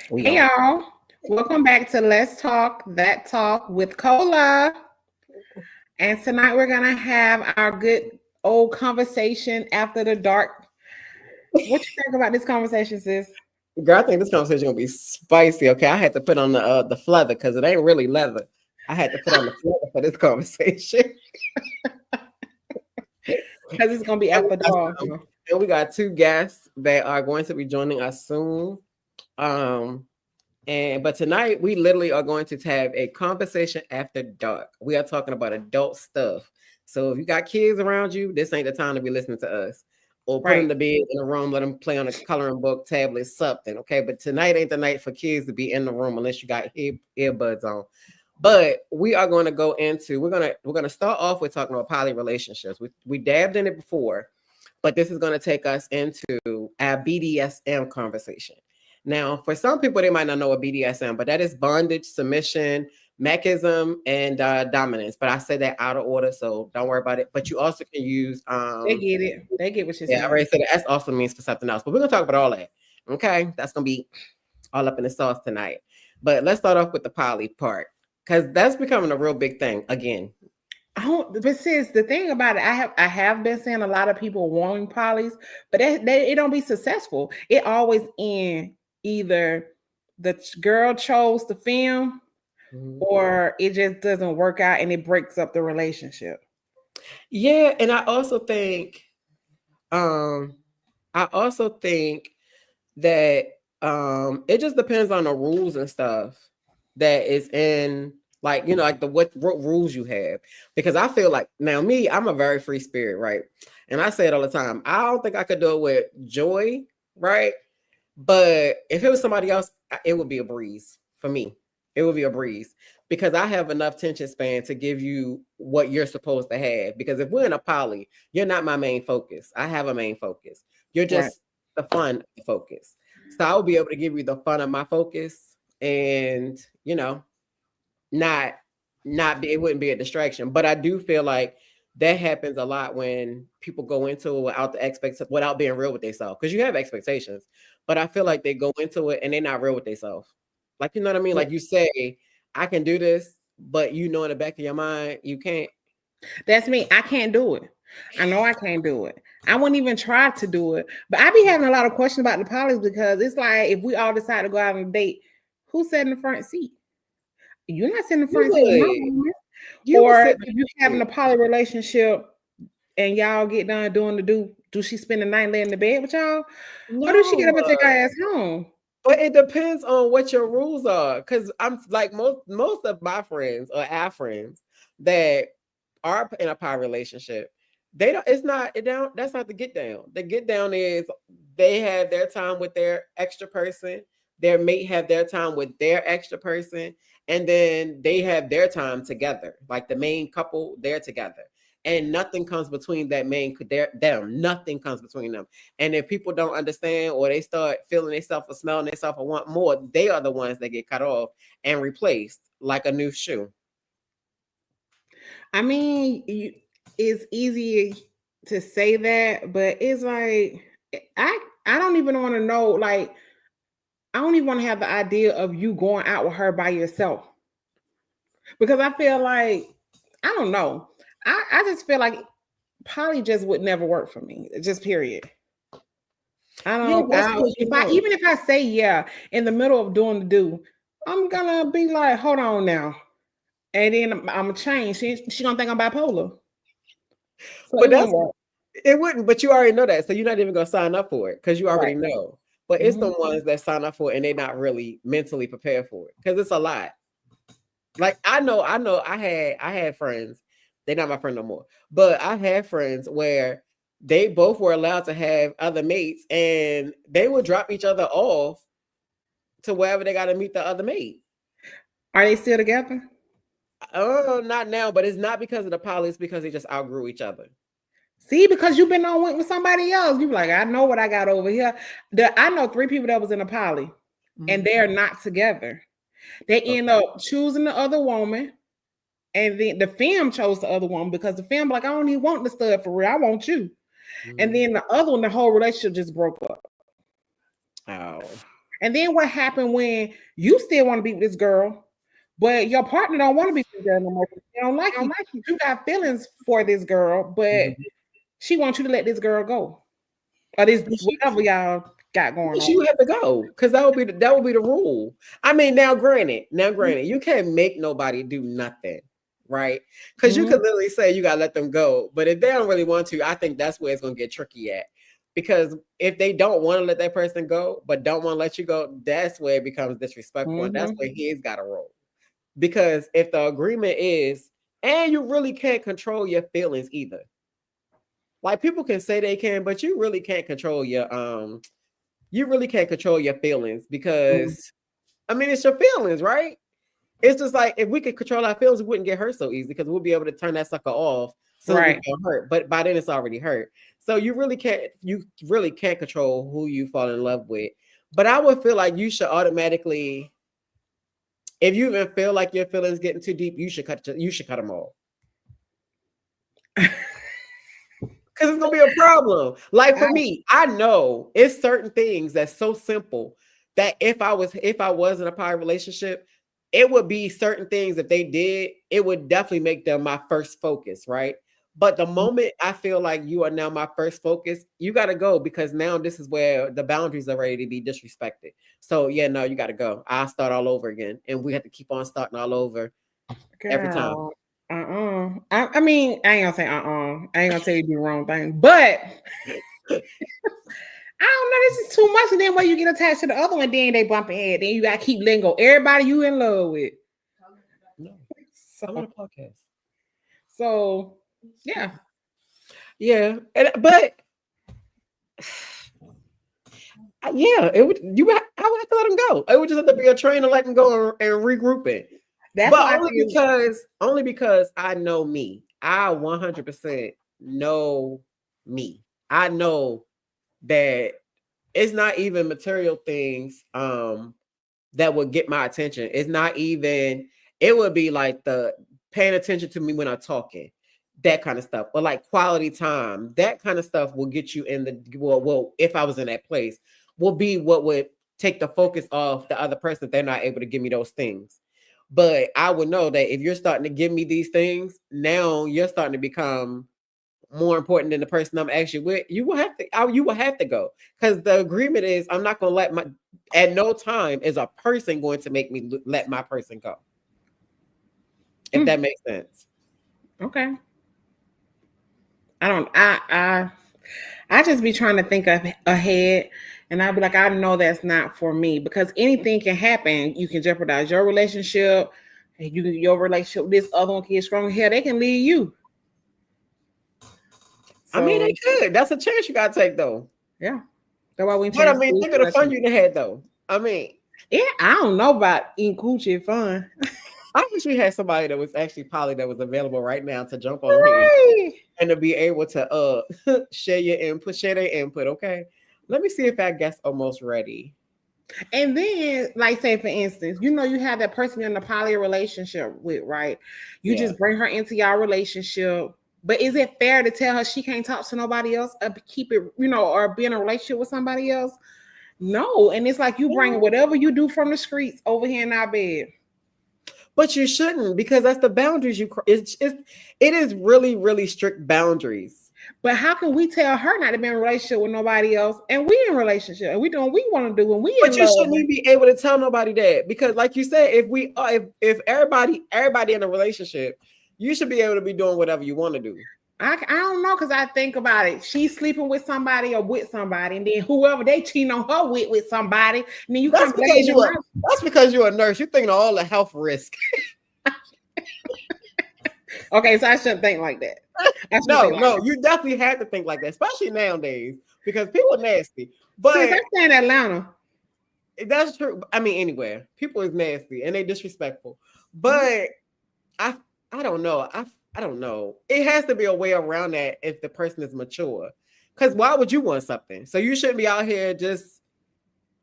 We Hey on. y'all, welcome back to Let's Talk That Talk with Cola. And tonight we're gonna have our good old conversation after the dark. What you think about this conversation, sis? Girl, I think this conversation gonna be spicy. Okay, I had to put on the leather because it ain't really leather. I had to put on the leather for this conversation. Because it's gonna be And we after got dark. and we got two guests that are going to be joining us soon. Um, but tonight we literally are going to have a conversation after dark. We are talking about adult stuff. So if you got kids around you, this ain't the time to be listening to us. Or put them Right. to bed in a room, let them play on a coloring book, tablet, something. Okay, but tonight ain't the night for kids to be in the room unless you got earbuds on. But we are going to go into we're gonna start off with talking about poly relationships. We dabbed in it before, but this is going to take us into our BDSM conversation. Now, for some people, they might not know what BDSM, but that is bondage, submission, mechanism, and dominance. But I said that out of order, so don't worry about it. But you also can use They get it. They get what you're yeah, I saying. already said that. S also means for something else. But we're gonna talk about all that. Okay, that's gonna be all up in the sauce tonight. But let's start off with the poly part because that's becoming a real big thing again. I don't, but sis, the thing about it, I have been seeing a lot of people wanting polys, but it don't be successful. It always end either girl chose the film Mhm. or it just doesn't work out and it breaks up the relationship. Yeah, and um I also think that it just depends on the rules and stuff that is in like like the what rules you have, because I feel like now me, I'm a very free spirit, right? And I say it all the time. I don't think I could do it with joy, right? But if it was somebody else, it would be a breeze for me. It would be a breeze because I have enough tension span to give you what you're supposed to have. Because if we're in a poly, you're not my main focus. I have a main focus. You're Right. just the fun focus. So I will be able to give you the fun of my focus, and not not be, it wouldn't be a distraction. But I do feel like that happens a lot when people go into it without the without being real with themselves, because you have expectations, but I feel like they go into it and they're not real with themselves. Like, you know what I mean? Yeah. Like, you say I can do this, but in the back of your mind you can't. That's me. I can't do it. I know I can't do it. I wouldn't even try to do it. But I be having a lot of questions about the polys because it's like if we all decide to go out on a date, who sat in the front seat? You're not sitting in the You front seat with my would woman. you would Or sit if you having a poly relationship and y'all get done doing the do she spend the night laying in the bed with y'all? Or do she get no up and take her ass home? But it depends on what your rules are. Cause I'm like most of my friends or our friends that are in a poly relationship, they don't it's not it don't that's not the get down. The get down is they have their time with their extra person, their mate have their time with their extra person, and then they have their time together. Like the main couple, they're together. And nothing comes between that them. Nothing comes between them. And if people don't understand or they start feeling themselves or smelling themselves or want more, they are the ones that get cut off and replaced like a new shoe. I mean, it's easy to say that, but it's like I don't even want to know. Like I don't even want to have the idea of you going out with her by yourself because I feel like I don't know. I just feel like poly just would never work for me. Just period. I Yeah, don't. that's because If I even if I say yeah in the middle of doing the do, I'm gonna be like, hold on now, and then I'm gonna change. She gonna think I'm bipolar, so but it won't that's work. it wouldn't, but you already know that. So you're not even gonna sign up for it because you Right. already know. But it's Hmm. the ones that sign up for it and they're not really mentally prepared for it. Because it's a lot. Like I know I had friends, they're not my friend no more. But I had friends where they both were allowed to have other mates and they would drop each other off to wherever they got to meet the other mate. Are they still together? Oh, not now, but it's not because of the poly, it's because they just outgrew each other. See, because you've been on went with somebody else, you be like, I know what I got over here. I know three people that was in a poly, and Mhm. they are not together. They end Okay. up choosing the other woman, and then the fam chose the other woman because the fam like, I don't even want the stud for real. I want you. And Mhm. then the other one, the whole relationship just broke up. Oh. And then what happened when you still want to be with this girl, but your partner don't want to be with this girl no more? They don't like you. You got feelings for this girl, but she wants you to let this girl go, or this whatever y'all got going on. You have to go because that would be the rule. I mean, now granted, you can't make nobody do nothing, right? Because you could literally say you gotta let them go, but if they don't really want to, I think that's where it's gonna get tricky at. Because if they don't want to let that person go, but don't want to let you go, that's where it becomes disrespectful, and that's where he's got to roll. Because if the agreement is, and you really can't control your feelings either. Like people can say they can, but you really can't control your feelings because I mean it's your feelings, right? It's just like if we could control our feelings, we wouldn't get hurt so easy because we'll be able to turn that sucker off so we don't hurt. But by then it's already hurt. So you really can't control who you fall in love with. But I would feel like you should automatically, if you even feel like your feelings getting too deep, you should cut them off. Because it's gonna be a problem. Like for me, I know it's certain things that's so simple that if I was in a poly relationship, it would be certain things if they did, it would definitely make them my first focus, right? But the moment I feel like you are now my first focus, you got to go because now this is where the boundaries are ready to be disrespected. So yeah, no, you got to go. I'll start all over again, and we have to keep on starting all over every time. I mean, I ain't gonna say I ain't gonna tell you do the wrong thing, but I don't know. This is too much. And then when you get attached to the other one, then they bump head. Then you gotta keep letting go. Everybody you in love with. No, I'm on a podcast. So yeah. But yeah, I would have to let them go. It would just have to be a train to let them go and regroup it. But only because I know me. I 100% know me. I know that it's not even material things that would get my attention. It's not even, it would be like the paying attention to me when I'm talking, that kind of stuff. But like quality time, that kind of stuff will get you in the, well, if I was in that place, will be what would take the focus off the other person if they're not able to give me those things. But I would know that if you're starting to give me these things, now you're starting to become more important than the person I'm actually with. You will have to go because the agreement is I'm not going to at no time is a person going to make me let my person go. If that makes sense. Okay. I just be trying to think ahead. And I'd be like, I know that's not for me because anything can happen. You can jeopardize your relationship, and your relationship with this other one can get stronger. Hell, they can leave you. So, I mean, they could. That's a chance you gotta take, though. Yeah. That's why we. But I mean, think of the fun you had, though. I mean, yeah, I don't know about eating coochie fun. I wish we had somebody that was actually poly that was available right now to jump on here and to be able to share their input. Okay. Let me see if that gets almost ready. And then, like, say, for instance, you have that person you're in a poly relationship with, right? You just bring her into your relationship. But is it fair to tell her she can't talk to nobody else or keep it, or be in a relationship with somebody else? No. And it's like you bring whatever you do from the streets over here in our bed. But you shouldn't, because that's the boundaries it is really, really strict boundaries. But how can we tell her not to be in a relationship with nobody else, and we in a relationship and we doing what we want to do when we? But you shouldn't even be able to tell nobody that, because, like you said, if everybody in a relationship, you should be able to be doing whatever you want to do. I don't know, because I think about it. She's sleeping with somebody or with somebody, and then whoever they cheating on her with somebody, and then that's because you're a nurse. You're thinking of all the health risk. Okay, so I shouldn't think like that. No, you definitely have to think like that, especially nowadays, because people are nasty. But since I stay in Atlanta, that's true. I mean, anywhere, people is nasty and they disrespectful. But I don't know. I don't know. It has to be a way around that if the person is mature. Because why would you want something? So you shouldn't be out here just,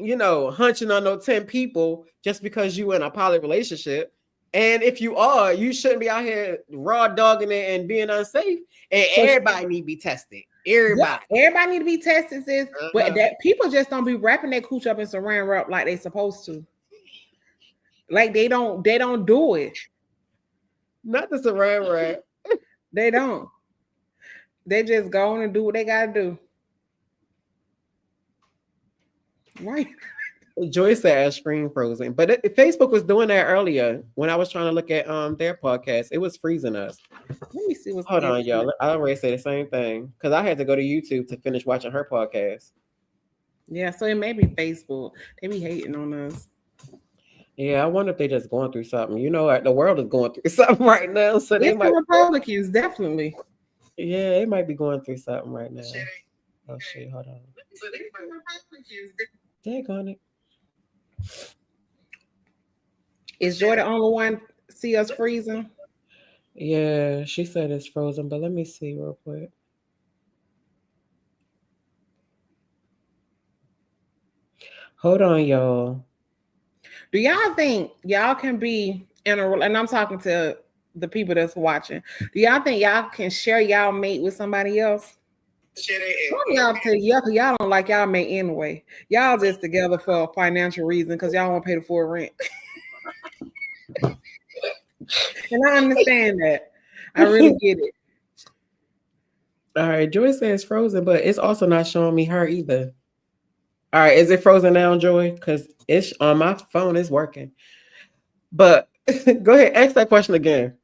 hunching on those 10 people just because you in a poly relationship. And if you are, you shouldn't be out here raw dogging it and being unsafe. And everybody need to be tested. Everybody. Everybody need to be tested, sis. But Uh-huh. that people just don't be wrapping their cooch up in saran wrap like they supposed to. Like they don't do it. Not the saran wrap. They don't. They just go on and do what they gotta do. Right. Joyce said screen frozen, but Facebook was doing that earlier when I was trying to look at their podcast. It was freezing us. Let me see what's Hold on, y'all. I already said the same thing because I had to go to YouTube to finish watching her podcast. Yeah, so it may be Facebook. They be hating on us. Yeah, I wonder if they just going through something. You know, the world is going through something right now, so they might. Republicans definitely. Yeah, they might be going through something right now. Oh shit! Hold on. Daggone it. Is Joy the only one see us freezing? Yeah, she said it's frozen, but let me see real quick. Hold on, y'all. Do y'all think y'all can be in a, and I'm talking to the people that's watching, do y'all think y'all can share y'all mate with somebody else? Some of y'all say yeah, because y'all don't like y'all mate anyway. Y'all just together for a financial reason because y'all want to pay the full rent. And I understand that. I really get it. All right, Joy says frozen, but it's also not showing me her either. All right, is it frozen now, Joy? Because it's on my phone, it's working. But go ahead, ask that question again.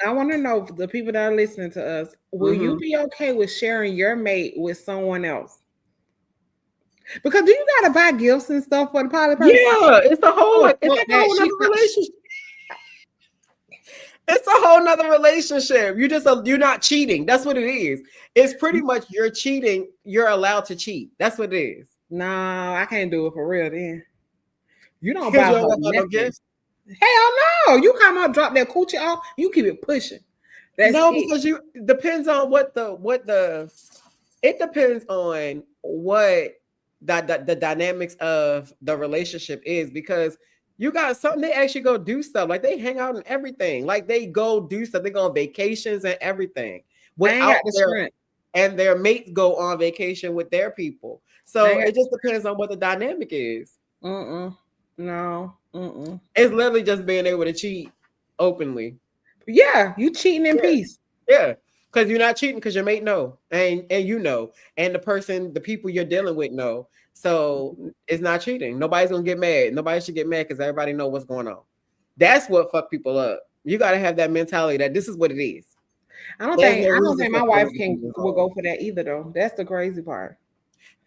I want to know, the people that are listening to us, will you be okay with sharing your mate with someone else? Because do you gotta buy gifts and stuff for the poly person? Yeah, it's a whole relationship. It's a whole nother relationship. You're not cheating. That's what it is. It's pretty much you're cheating. You're allowed to cheat. That's what it is. No, I can't do it for real. Then you don't buy no gifts. Hell no! You come up, drop that coochie off. You keep it pushing. Because you depends on what it depends on what the dynamics of the relationship is, because you got something, they actually go do stuff, like they hang out and everything, like they go do stuff, they go on vacations and everything and their mates go on vacation with their people. So it just depends on what the dynamic is. No. It's literally just being able to cheat openly. Yeah, you cheating in peace. Yeah, because you're not cheating because your mate know, and you know, and the people you're dealing with know. So it's not cheating. Nobody's gonna get mad. Nobody should get mad because everybody know what's going on. That's what fuck people up. You gotta have that mentality that this is what it is. I don't think my wife will go for that either, though. That's the crazy part.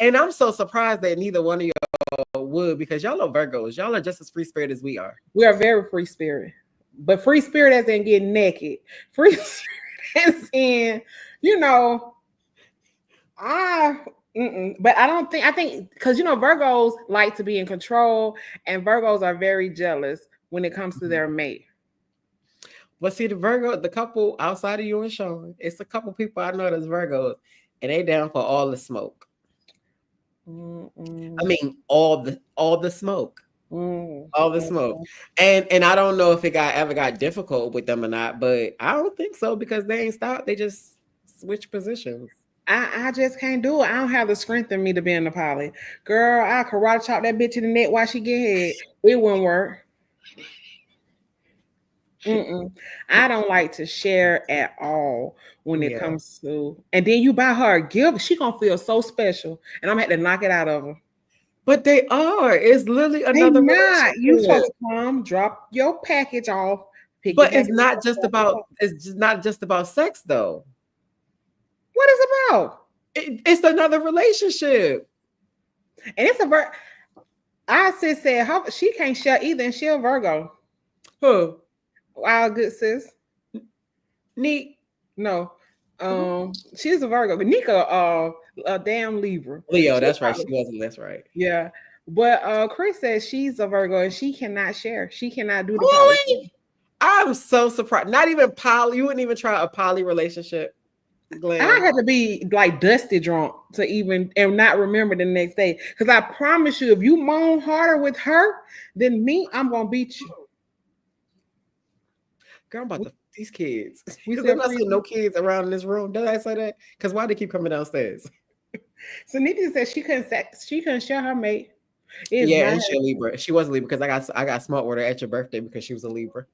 And I'm so surprised that neither one of y'all would, because y'all are Virgos. Y'all are just as free spirit as we are. We are very free spirit. But free spirit as in getting naked. Free spirit as in, but I think because Virgos like to be in control, and Virgos are very jealous when it comes to their mate. But see, the couple outside of you and Sean, it's a couple people I know that's Virgos, and they down for all the smoke. I mean, all the smoke. All the smoke. And I don't know if it ever got difficult with them or not, but I don't think so, because they ain't stopped. They just switch positions. I just can't do it. I don't have the strength in me to be in the poly. Girl, I karate chop that bitch in the neck while she get head. It wouldn't work. I don't like to share at all when it comes to, and then you buy her a gift, she gonna feel so special, and I'm gonna have to knock it out of her. But they are. It's literally another. You supposed to come, drop your package off. But it's not just about. It's just not just about sex, though. What is it about? It's another relationship, and it's I said she can't share either, and she a Virgo. Who? Our good sis. Neat. No. She's a Virgo. Nika, a damn Libra. Leo, that's right. She wasn't. That's right. Yeah. But Chris says she's a Virgo and she cannot share. She cannot do the poly. I'm so surprised. Not even poly. You wouldn't even try a poly relationship, Glenn. I had to be like dusty drunk to even and not remember the next day. Because I promise you, if you moan harder with her than me, I'm gonna beat you. Girl, I'm about to These kids. We Because I'm said not free. seeing no kids around in this room. Did I say that? Because why they keep coming downstairs? So Nita said she couldn't share her mate. It's Yeah, not and her. she a Libra. She was a Libra because I got smart with her at your birthday because she was a Libra.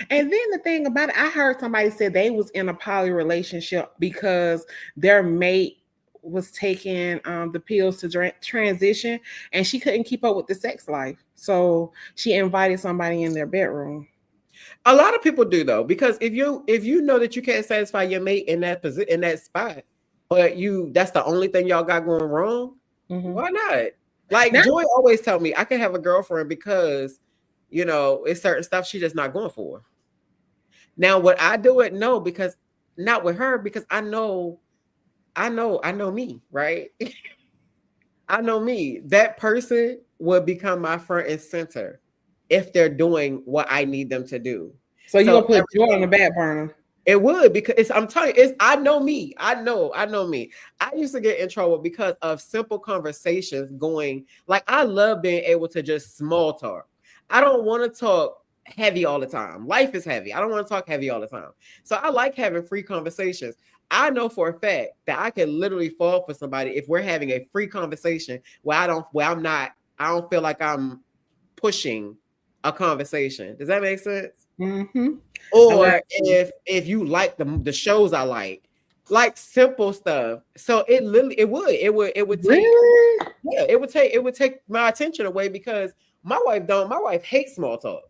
And then the thing about it, I heard somebody say they was in a poly relationship because their mate was taking the pills to transition, and she couldn't keep up with the sex life, so she invited somebody in their bedroom. A lot of people do though, because if you know that you can't satisfy your mate in that position in that spot, but that's the only thing y'all got going wrong. Why not? Like Now, Joy always tell me I can have a girlfriend because it's certain stuff she just not going for. Now, would I do it? No, because not with her, because I know me, right? I know me. That person would become my front and center if they're doing what I need them to do. so you gonna put Joy on the back burner? It would, because I'm telling you, I know me. I know me. I used to get in trouble because of simple conversations going, like I love being able to just small talk. I don't want to talk heavy all the time. Life is heavy. I don't want to talk heavy all the time. So I like having free conversations. I know for a fact that I can literally fall for somebody if we're having a free conversation where I don't feel like I'm pushing a conversation. Does that make sense? Mm-hmm. Or if you like the shows I like simple stuff. So it would take Really? yeah, it would take my attention away because my wife hates small talk.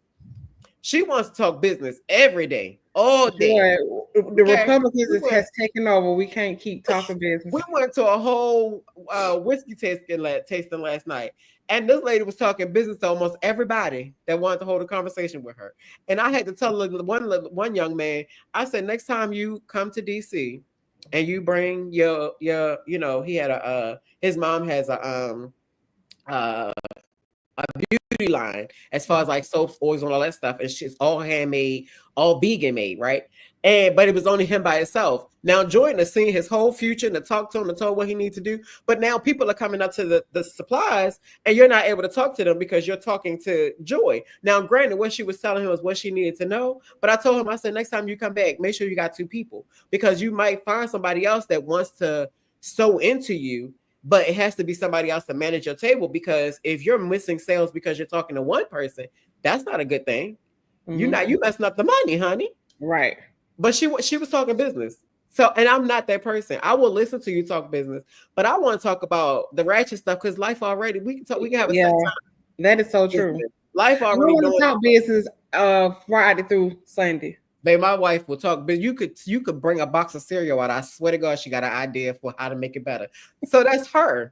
She wants to talk business every day, all day. The Republicans has taken over. We can't keep talking business. We went to a whole whiskey tasting last night, and this lady was talking business to almost everybody that wanted to hold a conversation with her. And I had to tell one young man, I said, next time you come to DC, and you bring your he had his mom has a beauty line as far as like soaps, oils, and all that stuff, and it's all handmade, all vegan made, right? But it was only him by himself. Now Jordan has seen his whole future and to talk to him and told what he needs to do. But now people are coming up to the supplies, and you're not able to talk to them because you're talking to Joy. Now, granted, what she was telling him was what she needed to know. But I told him, I said, next time you come back, make sure you got two people, because you might find somebody else that wants to sew into you. But it has to be somebody else to manage your table, because if you're missing sales because you're talking to one person, that's not a good thing. Mm-hmm. You messing up the money, honey. Right. But she was talking business. So, and I'm not that person. I will listen to you talk business, but I want to talk about the ratchet stuff because life already, we can have a set time. That is so true. Life already. I want to talk business Friday through Sunday. Babe, my wife will talk, but you could bring a box of cereal out. I swear to God, she got an idea for how to make it better. So that's her.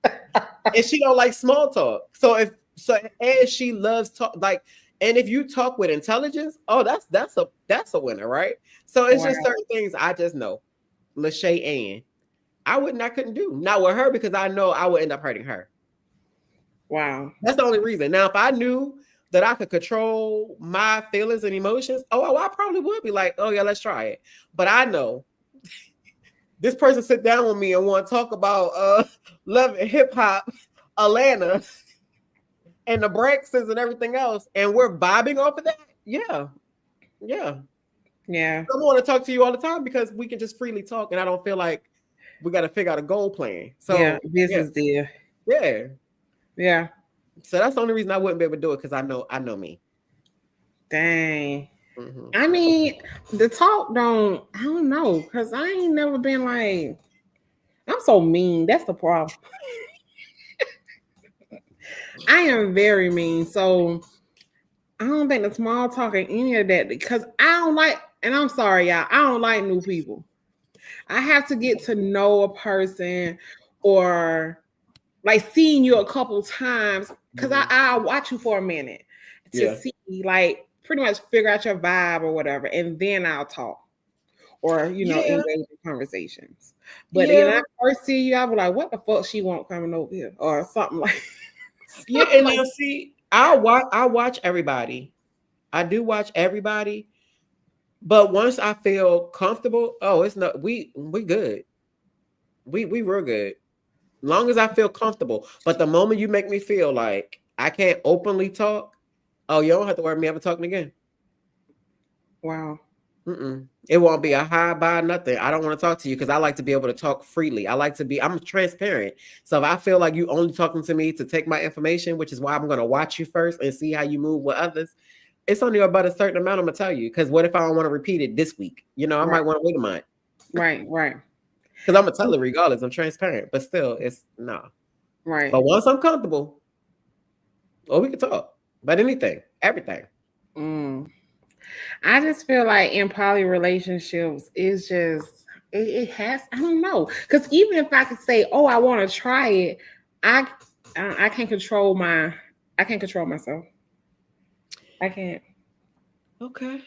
And she don't like small talk. And she loves talk, like, and if you talk with intelligence, oh, that's a winner, right? So it's just certain things I just know. Lachey Ann, I couldn't do. Not with her, because I know I would end up hurting her. Wow. That's the only reason. Now, if I knew that I could control my feelings and emotions, I probably would be like, oh yeah, let's try it. But I know this person sit down with me and want to talk about love and hip hop, Atlanta, and the Braxtons and everything else, and we're vibing off of that. Yeah. I want to talk to you all the time because we can just freely talk, and I don't feel like we got to figure out a goal plan. So business deal. Yeah. So that's the only reason I wouldn't be able to do it, because I know me. Dang. Mm-hmm. I mean, the talk I don't know, because I ain't never been like, I'm so mean. That's the problem. I am very mean. So I don't think the small talk and any of that, because I don't like, and I'm sorry, y'all, I don't like new people. I have to get to know a person, or like seeing you a couple times, because I'll watch you for a minute to see, like, pretty much figure out your vibe or whatever, and then I'll talk or engage in conversations. But when I first see you, I'll be like, what the fuck she want coming over here, or something like that. And now see, I watch everybody. I do watch everybody, but once I feel comfortable, it's not we good. We real good. Long as I feel comfortable. But the moment you make me feel like I can't openly talk, you don't have to worry me ever talking again. Wow. It won't be a hi, bye, nothing. I don't want to talk to you because I like to be able to talk freely. I'm transparent. So if I feel like you only talking to me to take my information, which is why I'm going to watch you first and see how you move with others, it's only about a certain amount I'm going to tell you. Because what if I don't want to repeat it this week? I Right. might want to wait a month. Right. Because I'm going to tell her regardless. I'm transparent. But still, it's no. Right. But once I'm comfortable, we can talk about anything, everything. I just feel like in poly relationships, it's just it has. I don't know, because even if I could say, "Oh, I want to try it," I can't control my. I can't control myself. I can't. Okay.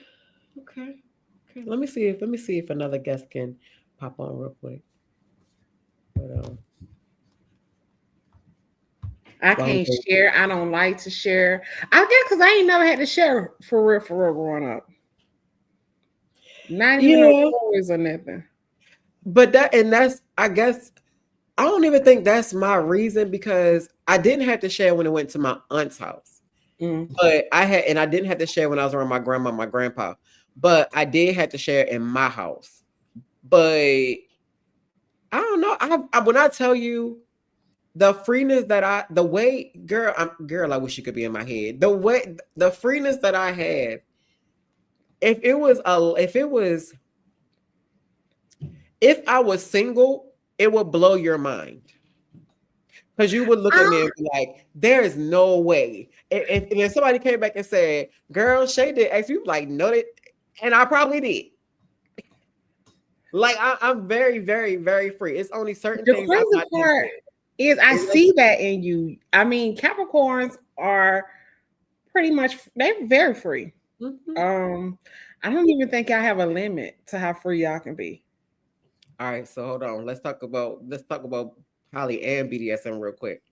Let me see if another guest can pop on real quick. But, I can't share. I don't like to share. I guess because I ain't never had to share for real growing up. Not even no toys or nothing. But that's I guess I don't even think that's my reason because I didn't have to share when it went to my aunt's house. But I didn't have to share when I was around my grandma, my grandpa. But I did have to share in my house. But I don't know. When I tell you the freeness that I wish you could be in my head. The freeness that I had, if I was single, it would blow your mind. Because you would look at me and be like, there is no way. If somebody came back and said, girl, Shay did X, you'd be like, no, and I probably did. Like, I'm very, very, very free. It's only certain things. The crazy part is I see that in you. I mean, Capricorns are pretty much, they're very free. I don't even think I have a limit to how free y'all can be. All right, so hold on. Let's talk about poly and BDSM real quick.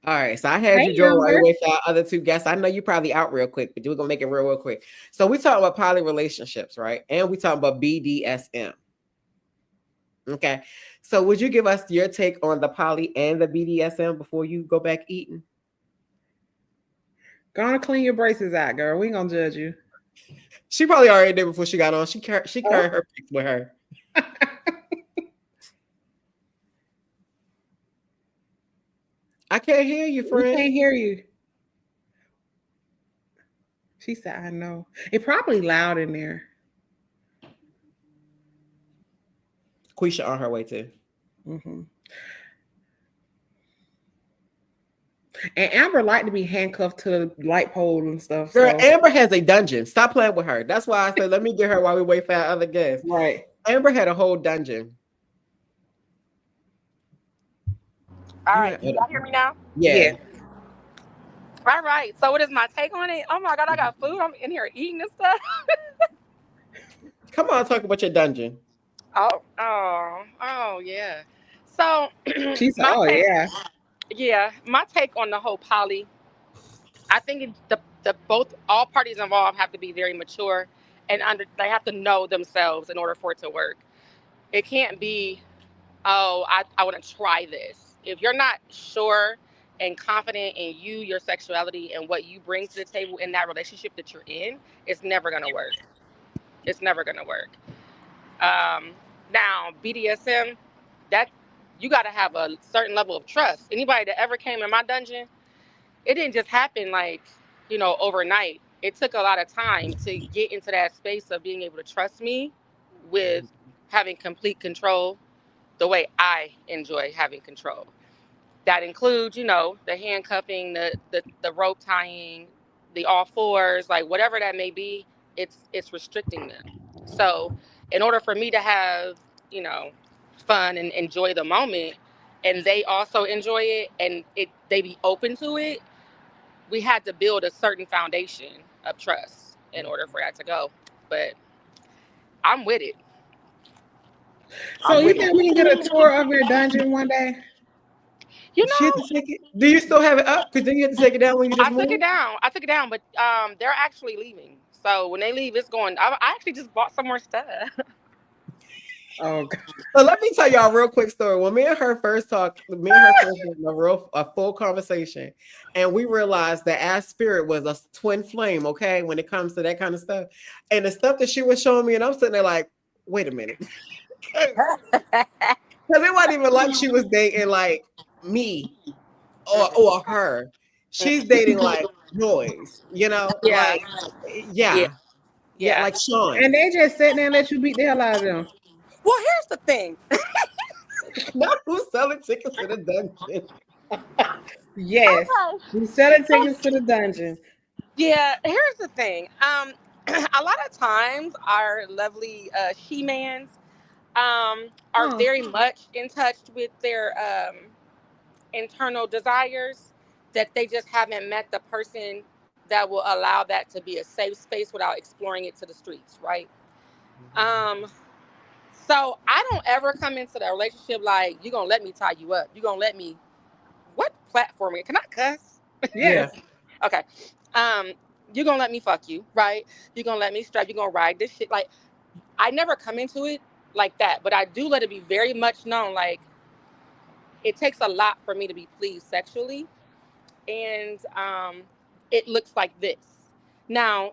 All right, so I had you join right away for our other two guests. I know you probably out real quick, but we're gonna make it real quick. So we talking about poly relationships, right? And we talking about BDSM. Okay, so would you give us your take on the poly and the BDSM before you go back eating? Gonna clean your braces out, girl. We ain't gonna judge you. She probably already did before she got on. She carried her pics with her. I can't hear you, friend. We can't hear you. She said, I know. It's probably loud in there. Quisha on her way too. And Amber like to be handcuffed to the light pole and stuff. Girl, so. Amber has a dungeon. Stop playing with her. That's why I said, let me get her while we wait for our other guests. Right. Amber had a whole dungeon. All right. Can y'all hear me now? Yeah. All right. So what is my take on it? Oh my God, I got food. I'm in here eating and stuff. Come on, talk about your dungeon. Oh, yeah. So she said, yeah. Yeah, my take on the whole poly, I think all parties involved have to be very mature and they have to know themselves in order for it to work. It can't be, I want to try this. If you're not sure and confident in you, your sexuality, and what you bring to the table in that relationship that you're in, it's never going to work. It's never going to work. Now, BDSM, you got to have a certain level of trust. Anybody that ever came in my dungeon, it didn't just happen overnight. It took a lot of time to get into that space of being able to trust me with having complete control the way I enjoy having control. That includes, the handcuffing, the rope tying, the all fours, like whatever that may be, it's restricting them. So in order for me to have, fun and enjoy the moment, and they also enjoy it and they be open to it, we had to build a certain foundation of trust in order for that to go. But I'm with it. So you think we can get a tour of your dungeon one day? Do you still have it up? Because then you have to take it down when you just moved? I took it down, but they're actually leaving. So when they leave, it's going. I actually just bought some more stuff. Oh God. So let me tell y'all a real quick story. When me and her first talked, me and her first had a full conversation, and we realized that our spirit was a twin flame. Okay, when it comes to that kind of stuff, and the stuff that she was showing me, and I'm sitting there like, wait a minute, because it wasn't even like she was dating like me or her. She's dating like Noise, Yeah, yeah, yeah, yeah. like Sean. And they just sit there and let you beat the hell out of them. Well, here's the thing. Not who's selling tickets to the dungeon. Yes. Okay. You selling tickets to the dungeon. Yeah, here's the thing. A lot of times our lovely she-mans are Huh. very much in touch with their internal desires, that they just haven't met the person that will allow that to be a safe space without exploring it to the streets, right? Um, so I don't ever come into the relationship like, you're gonna let me tie you up. You're gonna let me, what platform? Can I cuss? Yeah. Yes. Okay. Um, you're gonna let me fuck you, right? You're gonna let me strap, you're gonna ride this shit. Like, I never come into it like that, but I do let it be very much known, like, it takes a lot for me to be pleased sexually. And it looks like this. Now,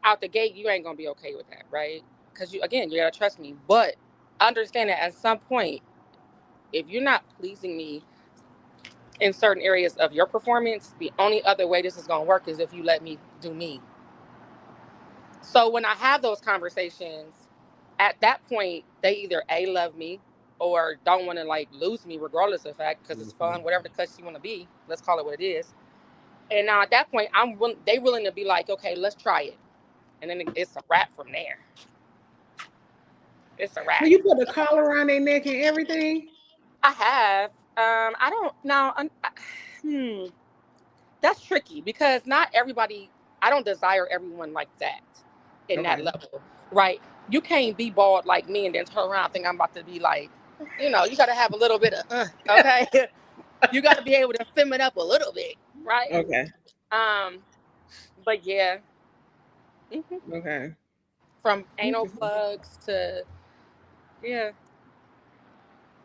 out the gate, you ain't gonna be okay with that, right? Because you gotta trust me. But understand that at some point, if you're not pleasing me in certain areas of your performance, the only other way this is gonna work is if you let me do me. So when I have those conversations, at that point, they either A, love me, or don't want to like lose me regardless of the fact, because it's fun, whatever the cuss you want to be. Let's call it what it is. And now at that point, they willing to be like, okay, let's try it, and then it's a wrap from there. It's a So wrap. you put the collar around their neck and everything? I have. I don't now. That's tricky because not everybody. I don't desire everyone like that in that Okay. level, right? You can't be bald like me and then turn around and think I'm about to be like, you got to have a little bit of, okay. You got to be able to fem it up a little bit, right? Okay. Um, but yeah. hmm Okay. From anal plugs to, yeah,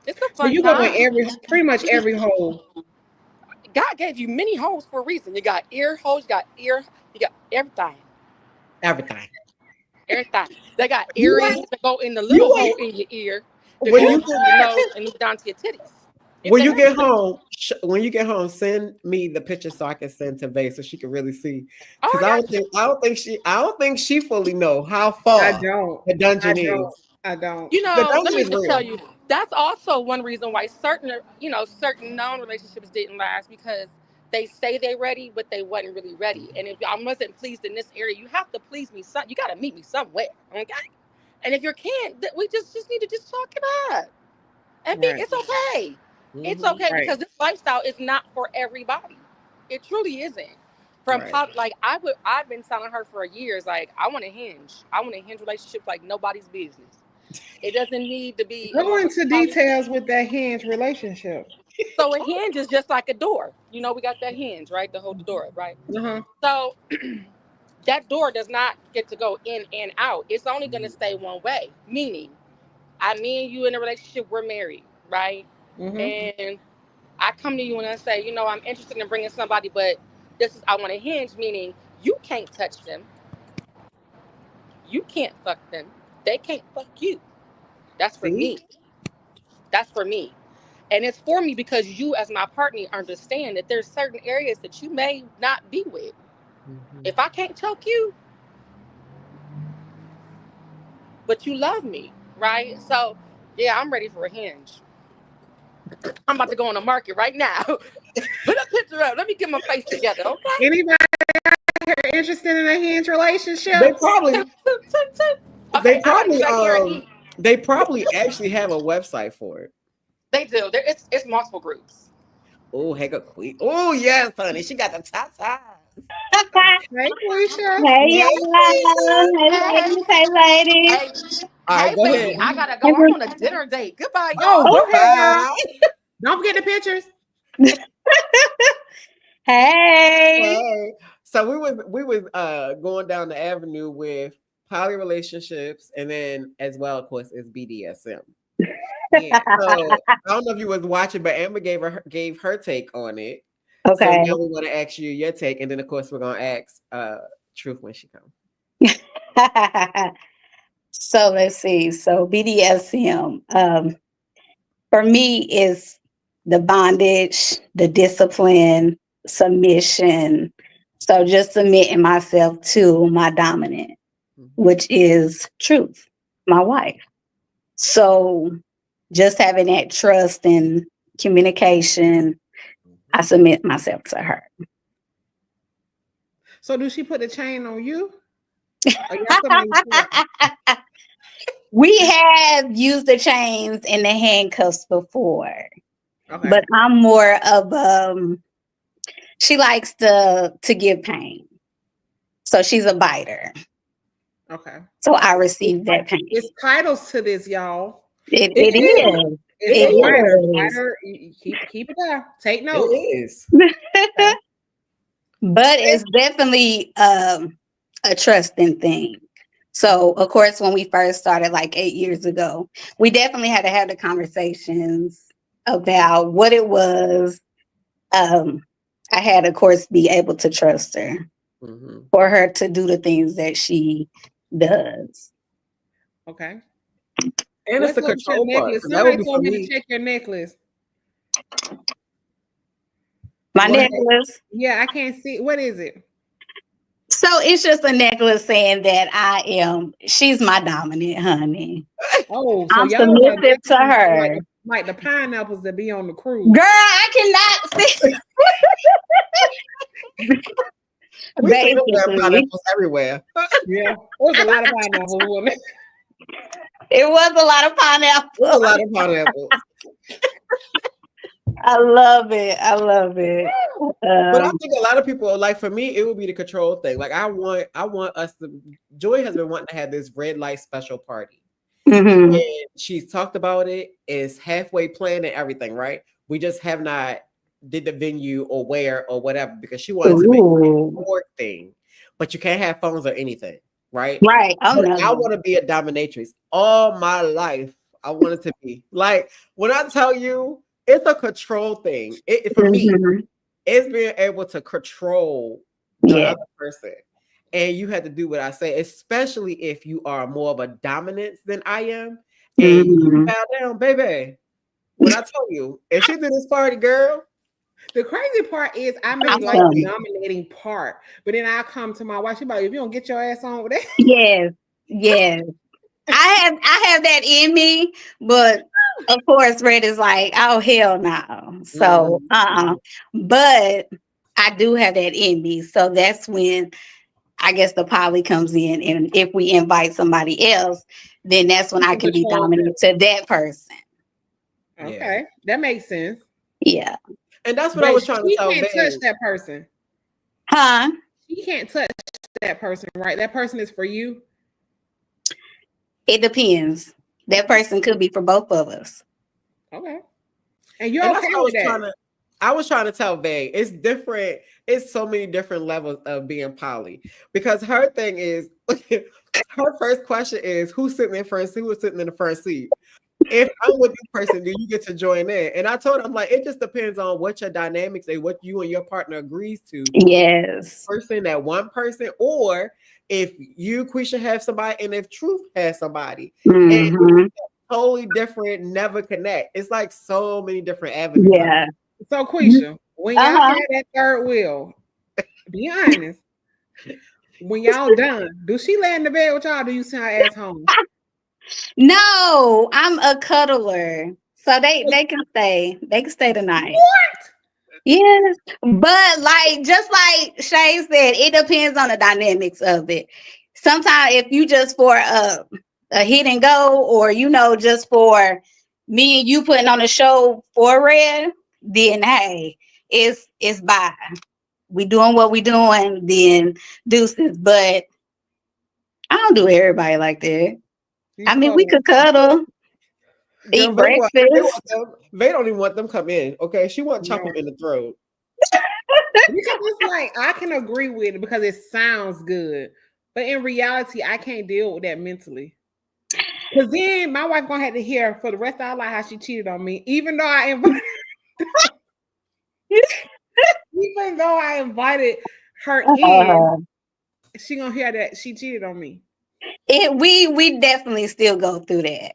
it's a So fun you go in time. pretty much every hole. God gave you many holes for a reason. You got ear holes, you got everything, Everything. everything. They got You earrings ain't, that go in the little you hole ain't, in your ear that when goes you from your nose and loop down to your titties. If when they you let get you. home, when you get home, send me the picture so I can send to Vase so she can really see. Oh, Because I got you. I don't think she fully know how I far don't. the I dungeon don't. is. I don't. The Let dungeon me is just tell real. you, that's also one reason why certain known relationships didn't last, because they say they're ready, but they wasn't really ready. And if I wasn't pleased in this area, you have to please me. You got to meet me somewhere, okay? And if you can't, we just need to just talk it up. And Right. it's okay. It's Mhm. okay Right. because this lifestyle is not for everybody. It truly isn't. Right. Like I've been telling her for years, like I want to hinge. I want to hinge relationships like nobody's business. It doesn't need to be Go amongst into poly. details with that hinge relationship. So a hinge is just like a door. We got that hinge, right, to hold the door, right? Uh-huh. So that door does not get to go in and out. It's only going to stay one way. Meaning, me and you in a relationship, we're married, right? Mm-hmm. And I come to you and I say, I'm interested in bringing somebody, but I want to hinge, meaning you can't touch them, you can't fuck them, they can't fuck you. That's for See? me. That's for me. And it's for me because you, as my partner, understand that there's certain areas that you may not be with. Mhm. If I can't choke you, but you love me, right? So, yeah, I'm ready for a hinge. I'm about to go on the market right now. Put a picture up. Let me get my face together, okay? Anybody interested in a hinge They relationship? probably Toot, toot, toot, toot. they Okay, I gotta probably get back here and um eat. they probably actually have a website for it. They do. It's multiple groups. Oh, heck a queen. Oh, yes, honey. She got the top side. Hey, Quisha. Hey Hey, y'all. Queen. Hey Hey, ladies. Hey ladies. hey, All right, hey, go baby, ahead. I gotta go. I'm on a dinner date. Goodbye, Oh, y'all. go ahead, girl. Bye. Don't forget the pictures. Hey. Hey. So we was going down the avenue with poly relationships, and then as well, of course, is BDSM. Yeah. So I don't know if you was watching, but Amber gave her take on it. So Okay. now we want to ask you your take, and then of course we're gonna ask Truth when she comes. So let's see. So BDSM, for me, is the bondage, the discipline, submission. So just submitting myself to my dominant, which is Truth, my wife. So just having that trust and communication, I submit myself to her. So do she put the chain on you? Or y'all somebody separate? We have used the chains and the handcuffs before, Okay. but I'm more of she likes to give pain. So she's a biter. Okay. So I receive that pain. It's titles to this, y'all. It It is. It's It a writer. is. Writer, you keep it down. Take It notes. is. But it's definitely a trusting thing. So, of course, when we first started like 8 years ago, we definitely had to have the conversations about what it was. I had, of course, be able to trust her Mhm. for her to do the things that she does. Okay. And it's the What's up with your control part. necklace? 'Cause that would Somebody be for told me to me. check your necklace. My What? necklace. Yeah, I can't see. What is it? So it's just a necklace saying that she's my dominant, honey. Oh, so I'm y'all submissive to her. like the pineapples that be on the cruise. Girl, I cannot see. We see them damn Basically, pineapples everywhere. Yeah, there's a lot of pineapples on it. it was a lot of There's a pineapple. lot of pineapples. I love it. I love it. But I think a lot of people, like for me, it would be the control thing. Like I want us to. Joy has been wanting to have this red light special party, Mhm. and she's talked about it. It's halfway planned and everything, right? We just have not did the venue or where or whatever because she wanted to make Ooh. a court thing, but you can't have phones or anything, right? Right. Oh But no. I want to be a dominatrix all my life. I wanted to be like when I tell you it's a control thing. For me, Mhm. it's being able to control the Yeah. other person. And you have to do what I say, especially if you are more of a dominance than I am. And you Mhm. bow down, baby. When I tell you, if she did this party, girl, The crazy part is I may I'm like the coming. dominating part, but then I come to my wife. She like, if you don't get your ass on with that, Yes. Yes. I have that in me, but of course, Red is like, oh hell no. So but I do have that in me. So that's when I guess the poly comes in, and if we invite somebody else, then that's when You I can can be control dominant to that person. Yeah. okay, that makes sense. Yeah. And that's what I But was trying to she tell can't Ben. touch that person. Huh? She can't touch that person, right? That person is for you. It depends. That person could be for both of us. Okay, and you're And that's okay what with that. I was trying to tell Vay. It's different. It's so many different levels of being poly. Because her thing is her first question is who's sitting in front seat, who's sitting in the front seat. If I'm with this person, do you get to join in? And I told her, I'm like, it just depends on what your dynamics and what you and your partner agrees to. Yes. Person, that one person, or if you, Quisha, have somebody, and if Truth has somebody, and Mhm. totally different, never connect. It's like so many different avenues. Yeah. So, Quisha, when y'all Uh-huh. had that third wheel, be honest. When y'all done, do she lay in the bed with y'all? Or do you send her ass home? No, I'm a cuddler. So they can stay. They can stay tonight. What? Yes. But like just like Shay said, it depends on the dynamics of it. Sometimes if you just for a hit and go, or just for me and you putting on a show for Red, then hey, it's bye. We doing what we doing, then deuces. But I don't do everybody like that. I mean, we could cuddle, eat breakfast. They don't even want them come in. Okay, she want to chop No. them in the throat. Because it's like I can agree with it because it sounds good, But in reality, I can't deal with that mentally. Because then my wife gonna have to hear for the rest of our life how she cheated on me, even though I invited her in, she gonna hear that she cheated on me. We definitely still go through that.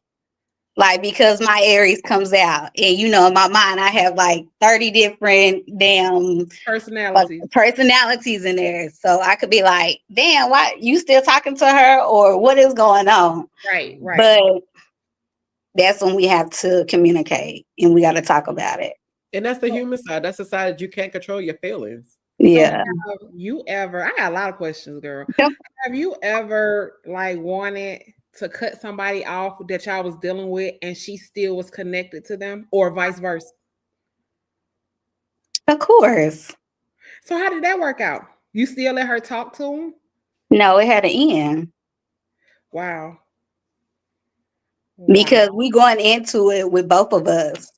Like, because my Aries comes out, and in my mind, I have like 30 different damn personalities in there. So I could be like, damn, why you still talking to her, or what is going on? Right. But that's when we have to communicate and we got to talk about it. And that's the human side. That's the side that you can't control your feelings. Yeah. So have you ever, I got a lot of questions, girl. Have you ever like wanted to cut somebody off that y'all was dealing with and she still was connected to them, or vice versa? Of course. So how did that work out? You still let her talk to him? No, it had to end. Wow. Because we going into it with both of us.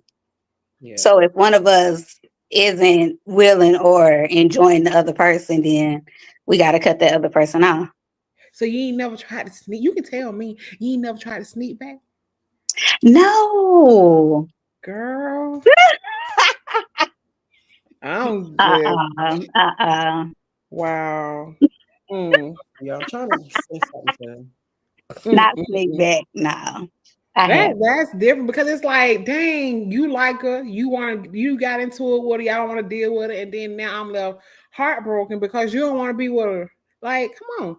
Yeah. So if one of us isn't willing or enjoying the other person, then we got to cut the other person off. So you ain't never tried to sneak? You can tell me you ain't never tried to sneak back? No. Girl. I'm Wow. Yeah, I'm trying to say something to him. Not sneak back, no. That's different, because it's like, dang, you like her, you got into it with her, y'all want to deal with it, and then now I'm left heartbroken because you don't want to be with her. Like, come on.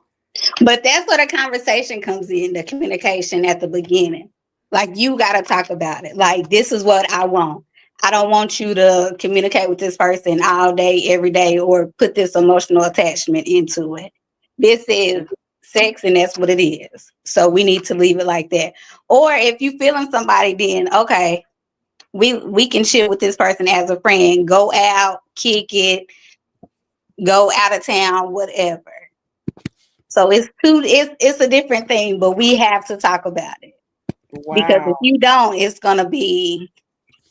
But that's where the conversation comes in, the communication at the beginning. Like, you got to talk about it. Like, this is what I want. I don't want you to communicate with this person all day, every day, or put this emotional attachment into it. This is sex, and that's what it is. So we need to leave it like that. Or if you feeling somebody, then okay, we can chill with this person as a friend, go out, kick it, go out of town, whatever. So it's a different thing, but we have to talk about it. Wow. Because if you don't, it's gonna be,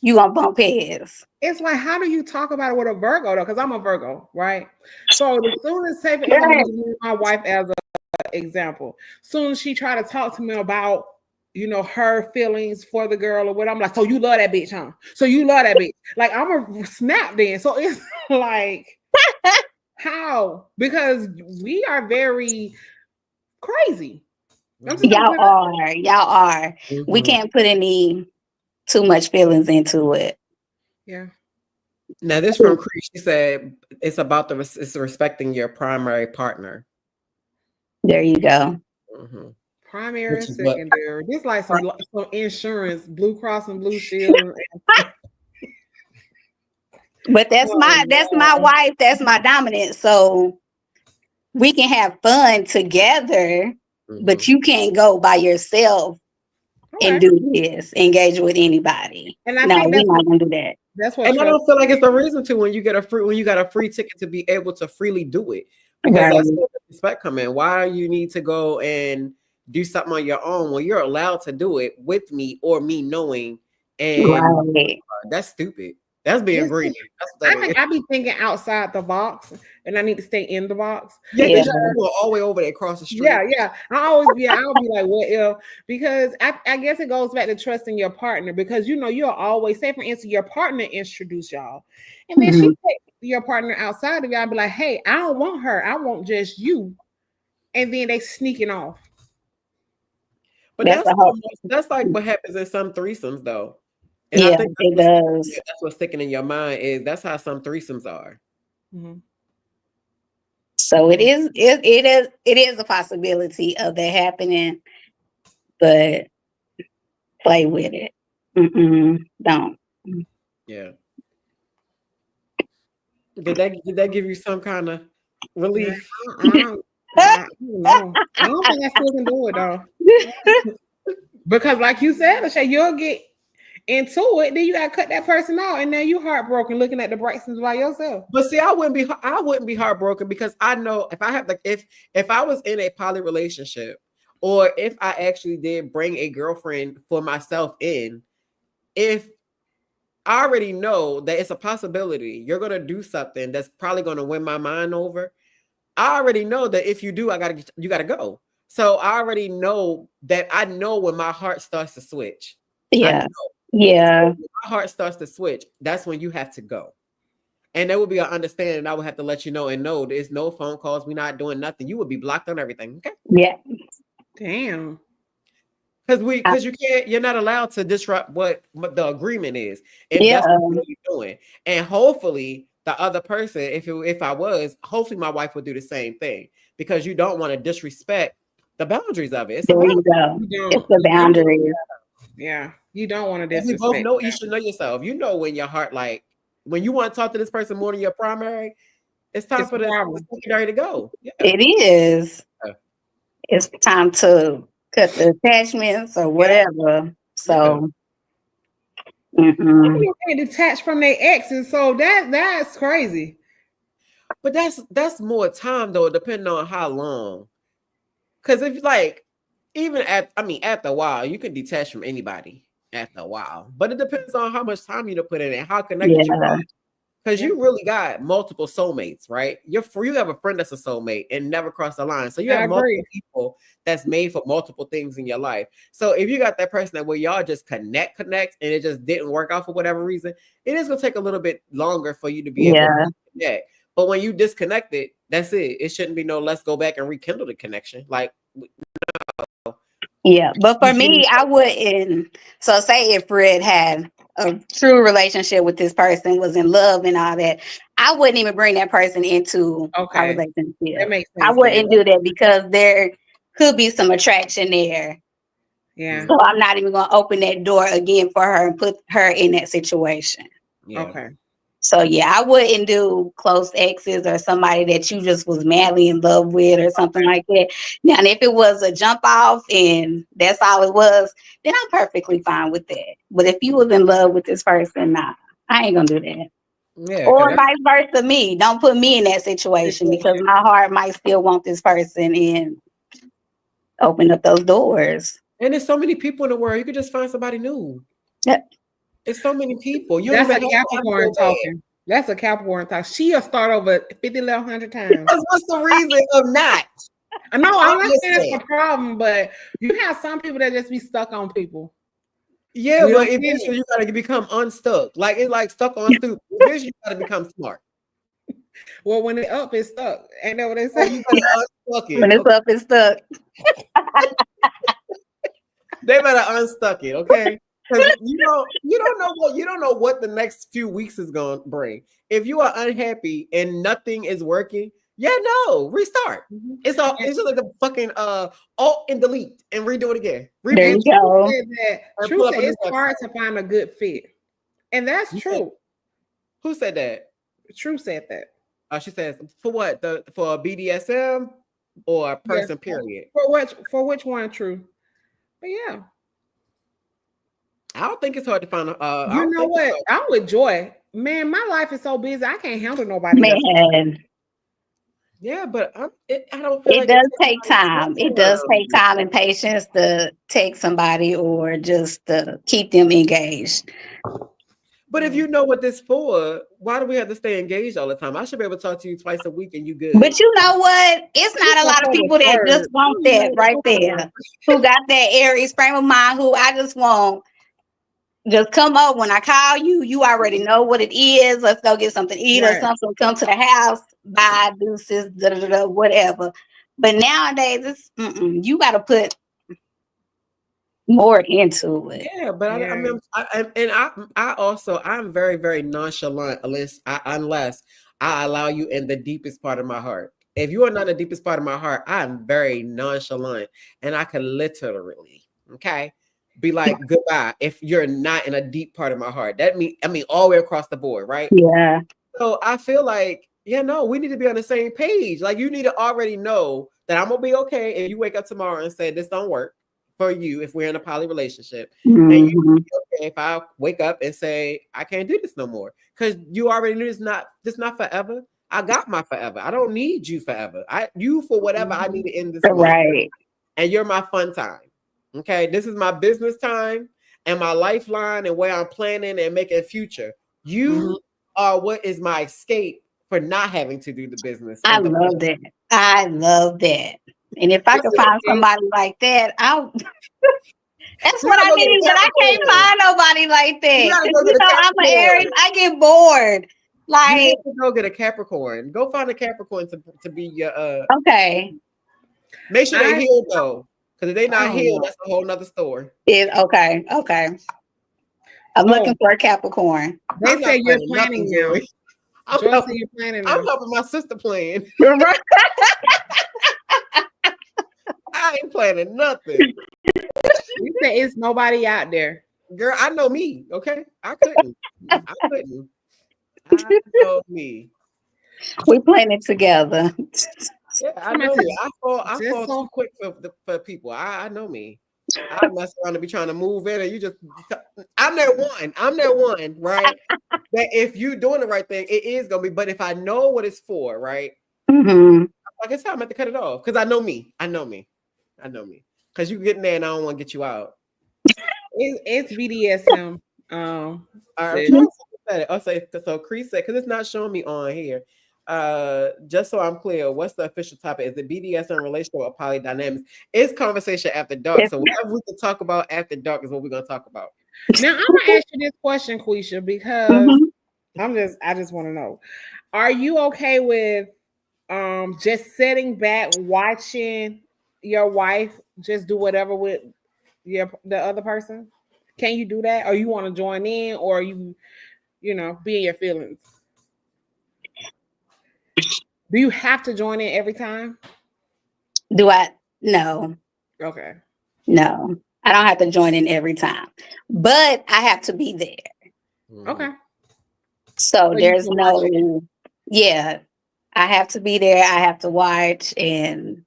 you gonna bump heads. It's like, how do you talk about it with a Virgo though? Because I'm a Virgo, right? So the soonest, say for instance, my wife as an example, soon as she try to talk to me about, her feelings for the girl or what, I'm like, so you love that bitch, huh? So you love that bitch. Like, I'm a snap then. So it's like, how? Because we are very crazy. Y'all are. Mm-hmm. We can't put too much feelings into it. Yeah. Now this from Cree. She said it's about it's respecting your primary partner. There you go. Mm-hmm. Primary and secondary. This like some insurance, Blue Cross and Blue Shield. But that's my wife. That's my dominant. So we can have fun together, but you can't go by yourself and do this, engage with anybody. And I think we're not gonna do that. That's what. And I don't feel like it's a reason to when you got a free ticket to be able to freely do it, because that's where the respect come in. Why you need to go and do something on your own when you're allowed to do it with me or me knowing? And that's stupid. That's being greedy. I be thinking outside the box, and I need to stay in the box. Yeah, all the way over there across the street. Yeah. I'll be like, what if? Because I guess it goes back to trusting your partner, because you'll always, say for instance, your partner introduce y'all, and then she take your partner outside of y'all and be like, hey, I don't want her, I want just you, and then they sneaking off. But that's like what happens in some threesomes though. And yeah, I think it does. That's what's sticking in your mind, is that's how some threesomes are. Mm-hmm. So it is a possibility of that happening, but play with it. Don't. Yeah. Did that give you some kind of relief? I don't think I still can do it though. Because like you said, Lachey, you'll get into it, then you gotta cut that person out, and now you heartbroken looking at the Brightsons by yourself. But see, I wouldn't be heartbroken, because I know if I have if I was in a poly relationship, or if I actually did bring a girlfriend for myself in, if I already know that it's a possibility you're gonna do something that's probably gonna win my mind over, I already know that if you do, you gotta go. So I already know that I know when my heart starts to switch. I know. Yeah. Yeah. So when my heart starts to switch, that's when you have to go. And there will be an understanding. I will have to let you know and know there's no phone calls. We're not doing nothing. You will be blocked on everything. Okay. Yeah. Damn. Because you can't, you're not allowed to disrupt what the agreement is if Yeah. that's what you're doing. And hopefully the other person, if I was, hopefully my wife would do the same thing because you don't want to disrespect the boundaries of it. It's a There you boundary. go. It's the boundary. Yeah, you don't want to And we both disrespect. know you should know yourself. You know when your heart, like when you want to talk to this person more than your primary, it's time It's for a the problem. secondary to go. Yeah. It is. Yeah. It's time to cut the attachments or whatever. So, mm-mm. People get detached from their exes, so that's crazy. But that's more time though, depending on how long. Because if like even at the while, you can detach from anybody after a while. But it depends on how much time you to put in and how connected you Yeah. are. Because Yeah. you really got multiple soulmates, right? You have a friend that's a soulmate and never cross the line. So you I have multiple agree. people that's made for multiple things in your life. So if you got that person that where y'all just connect, and it just didn't work out for whatever reason, it is gonna take a little bit longer for you to be able Yeah. to reconnect. But when you disconnect it, that's it. It shouldn't be no let's go back and rekindle the connection. Like Yeah. But for you me, didn't- I wouldn't. So, say if Fred had a true relationship with this person, was in love and all that, I wouldn't even bring that person into our Okay, that relationship. makes I sense. wouldn't Then. do that because there could be some attraction there. Yeah. So I'm not even going to open that door again for her and put her in that situation. yeah. Okay. So yeah, I wouldn't do close exes or somebody that you just was madly in love with or something like that. Now, and if it was a jump off and that's all it was, then I'm perfectly fine with that. But if you was in love with this person, nah, I ain't gonna do that. Yeah, Or because vice versa, me. Don't put me in that situation because my heart might still want this person and open up those doors. and there's so many people in the world, you could just find somebody new. Yep. It's so many people. You That's don't a even have to Capricorn go back. talking. That's a Capricorn talk. She'll start over 50, 100 times. Because what's the reason of not? I know, I'm not saying Obviously. it's a problem, but you have some people that just be stuck on people. Yeah, We but don't get eventually it. you gotta become unstuck. Like it's like stuck on stupid. Eventually you gotta become smart. Well, when it up, it's stuck. Ain't that what they So say? you gotta unstuck it. When it's up, it's stuck. They better unstuck it, okay? Because you don't know what the next few weeks is gonna bring. If you are unhappy and nothing is working, restart. It's just like the fucking alt and delete and redo it again. There you Reboot. go. Or True pull up said a new it's hard to find a good fit. And that's Who true. Who said that? True said that. She says for what? For a BDSM or a person, period. For which one, True? But yeah. I don't think it's hard to find. You know what? I'm with Joy. Man, my life is so busy. I can't handle nobody else. Man, Yeah, but I don't feel it like does take time. It does take time and patience to take somebody or just to keep them engaged. But if you know what this for, why do we have to stay engaged all the time? I should be able to talk to you twice a week and you good. But you know what? It's not a lot of people that just want that right there. Who got that Aries frame of mind, who I just want. Just come up when I call you. You already know what it is. Let's go get something to eat or something. Come to the house, buy deuces, whatever. But nowadays, it's you got to put more into it. Yeah, but I'm very, very nonchalant unless I allow you in the deepest part of my heart. If you are not the deepest part of my heart, I'm very nonchalant, and I can literally, be like goodbye if you're not in a deep part of my heart. That mean all the way across the board, right? Yeah. So I feel like, we need to be on the same page. Like you need to already know that I'm gonna be okay if you wake up tomorrow and say this don't work for you if we're in a poly relationship. Mm-hmm. And you okay if I wake up and say I can't do this no more. Because you already knew this not forever. I got my forever. I don't need you forever. You for whatever I need to end this month. Right. And you're my fun time. Okay, this is my business time and my lifeline and where I'm planning and making a future. You are what is my escape for not having to do the business. I of the love that. I love that. And if I could find somebody like that, that's You what gotta I go get a need. But I can't Capricorn. find nobody like You that. gotta 'Cause, go get a I'm an Capricorn. Aries. I get bored. You Like, need to go get a Capricorn. Go find a Capricorn to be your okay, make sure they I- healed though. Because if they not don't healed, know. that's a whole nother story. okay. I'm looking for a Capricorn. They I'm not say you're planning planning nothing, now. Joy. I'm Joy said helping, you're planning I'm now. helping my sister plan. Right. I ain't planning nothing. You say it's nobody out there. Girl, I know me. Okay. I couldn't. I know me. We playing it together. Yeah, I Somebody know said, me. I fall just so- too quick for people. I know me. I mess around to be trying to move in, and you just I'm that one, right? That if you doing the right thing, it is gonna be. But if I know what it's for, right? Mm-hmm. Like I said, I'm going to cut it off because I know me. Because you get in there and I don't want to get you out. It's BDSM. All right, Sid. I'll say so. Chris said because it's not showing me on here. Just so I'm clear, what's the official topic? Is it BDSM relationship or polydynamics? It's conversation after dark. So whatever we can talk about after dark is what we're gonna talk about. Now I'm gonna ask you this question, Quisha, because Mhm. I just want to know: are you okay with just sitting back watching your wife just do whatever with the other person? Can you do that, or you want to join in, or you be in your feelings? Do you have to join in every time? Do I? No, Okay. no. I don't have to join in every time, but I have to be there. Okay. So you there's can watch no, yeah, I have to be there. I have to watch, and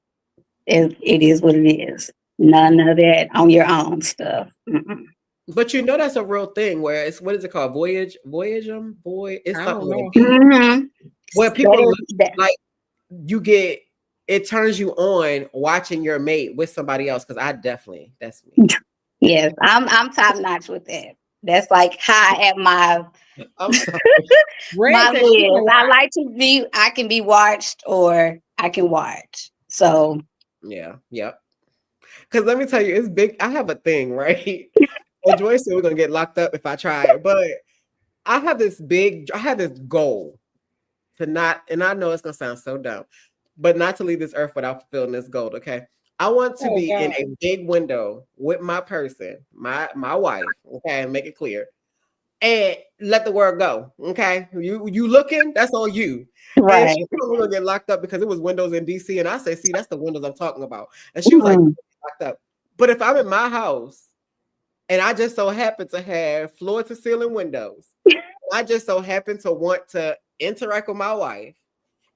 it is what it is. None of that on your own stuff. Mm-mm. But you know that's a real thing where it's what is it called? Boy, it's I something don't know. Mhm. where people That is- that- like you get it turns you on watching your mate with somebody else. Because that's me. Yes, I'm top notch with that. That's like high at my I'm sorry. Red my said she list. gonna I watch. like to be. I can be watched, or I can watch. So Yeah. Because let me tell you, it's big. I have a thing, right? And Joyce said we're gonna get locked up if I try it, but I have this goal to not, and I know it's gonna sound so dumb, but not to leave this earth without fulfilling this goal. Okay. I want to Oh, be in God. a big window with my person, my wife, okay, and make it clear. And let the world go. Okay. You looking, that's on you. And right. she told me we're gonna get locked up because it was windows in DC. And I said, see, that's the windows I'm talking about. And she was like, locked up. But if I'm in my house and I just so happen to have floor to ceiling windows, I just so happen to want to interact with my wife,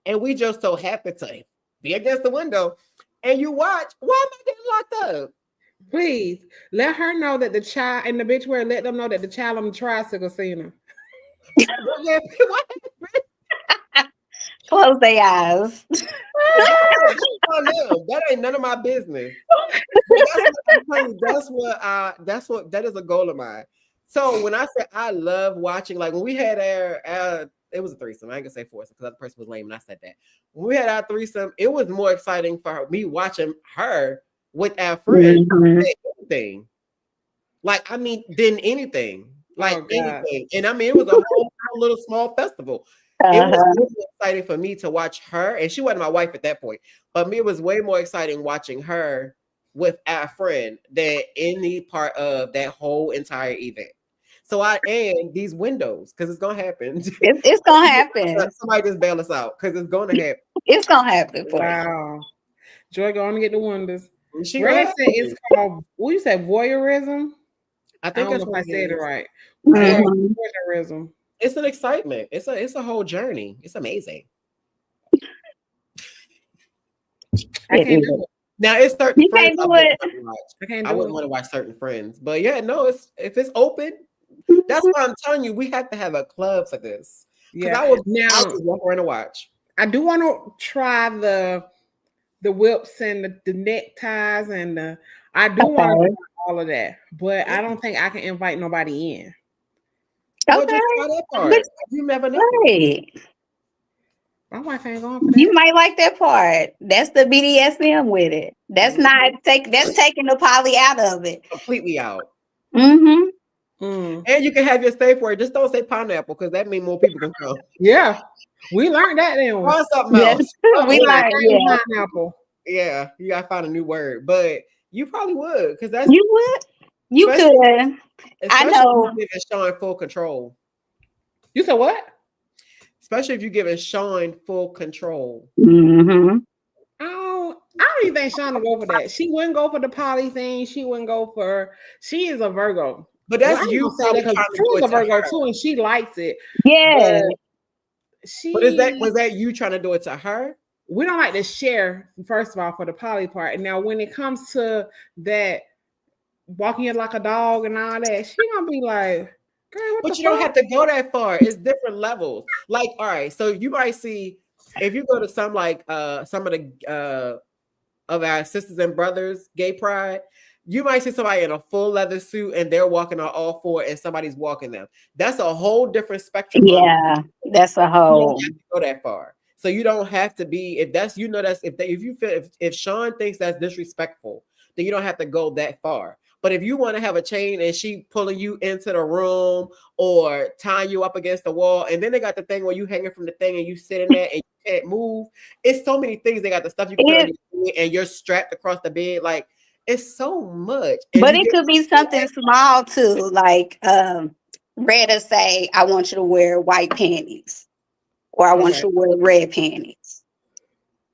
and we just so happen to be against the window, and you watch, why am I getting locked up? Please let her know that the child and the bitch where let them know that the child on the tricycle seen her. What? Close their eyes. That ain't none of my business. That is a goal of mine. So when I said I love watching, like when we had our it was a threesome. I ain't gonna say foursome because the other person was lame and I said that. When we had our threesome, it was more exciting for me watching her with our friends than anything. Like, I mean, than anything. Like anything. And I mean, it was a whole little small festival. It was really exciting for me to watch her, and she wasn't my wife at that point, but me, it was way more exciting watching her with our friend than any part of that whole entire event. So and these windows, because it's gonna happen. It's gonna happen. Somebody just bail us out because it's gonna happen. It's gonna happen for you. Wow. Joy going to get the wonders. She Red gonna said it's called, what you said, voyeurism? I I think don't that's know what if I said it is. right. Mhm. Voyeurism. It's an excitement. It's a whole journey. It's amazing. I It can't is. do it. Now it's certain You friends can't I do wouldn't it. want to watch. I can't I do wouldn't it. want to watch certain friends. But yeah, no, if it's open, that's why I'm telling you, we have to have a club for this. Because Yeah. I'll Now just walk around and watch. I do want to try the whips and the neckties and I do want to Okay. do all of that, but I don't think I can invite nobody in. Well, Okay. just try that part. But- You never know. Right. My wife ain't going for that. You might like that part. That's the BDSM with it. That's not that's taking the poly out of it. Completely out. Mm-hmm. And you can have your safe word. Just don't say pineapple because that means more people can come. Yeah, we learned that then. Find something Yes. else. We learned, yeah. Pineapple. Yeah, you gotta find a new word. But you probably would, because that's You would. You especially- could. I especially know. if you're giving Sean full control. You said what? Especially if you're giving Sean full control. Mm-hmm. I don't even think Shauna go for that. She wouldn't go for the poly thing. She wouldn't go for. She is a Virgo. But that's Well, I you ain't gonna say that probably because trying to do True's it a to Virgo her. too, and she likes it. Yeah. But was that you trying to do it to her? We don't like to share, first of all, for the poly part. And now when it comes to that walking it like a dog and all that, she gonna be like, girl, what But the you don't fuck? have to go that far. It's different levels. Like, all right, so you might see if you go to some like some of the of our sisters and brothers gay pride, you might see somebody in a full leather suit and they're walking on all four and somebody's walking them. That's a whole different spectrum. Yeah. That's a You whole. don't have to go that far. So you don't have to be, if that's, you know, that's if you feel if Sean thinks that's disrespectful, then you don't have to go that far. But if you want to have a chain and she pulling you into the room or tying you up against the wall, and then they got the thing where you hanging from the thing and you sit in there and you can't move. It's so many things. They got the stuff you can put on your bed and you're strapped across the bed. Like, it's so much. And But you it get- could be something small too, like Retta say, I want you to wear white panties, or I want Okay. you to wear red panties.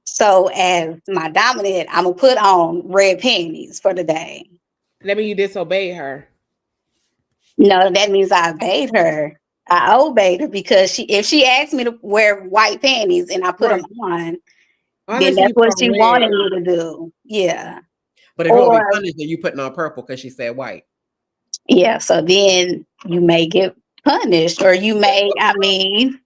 So as my dominant, I'm gonna put on red panties for the day. That mean you disobeyed her. No, that means I obeyed her. I obeyed her because if she asked me to wear white panties and I put them on, then Honestly, that's you what put she red. wanted me to do. Yeah. But if you want to Or- be punished, then you putting on purple because she said white. Yeah. So then you may get punished, or you may, I mean,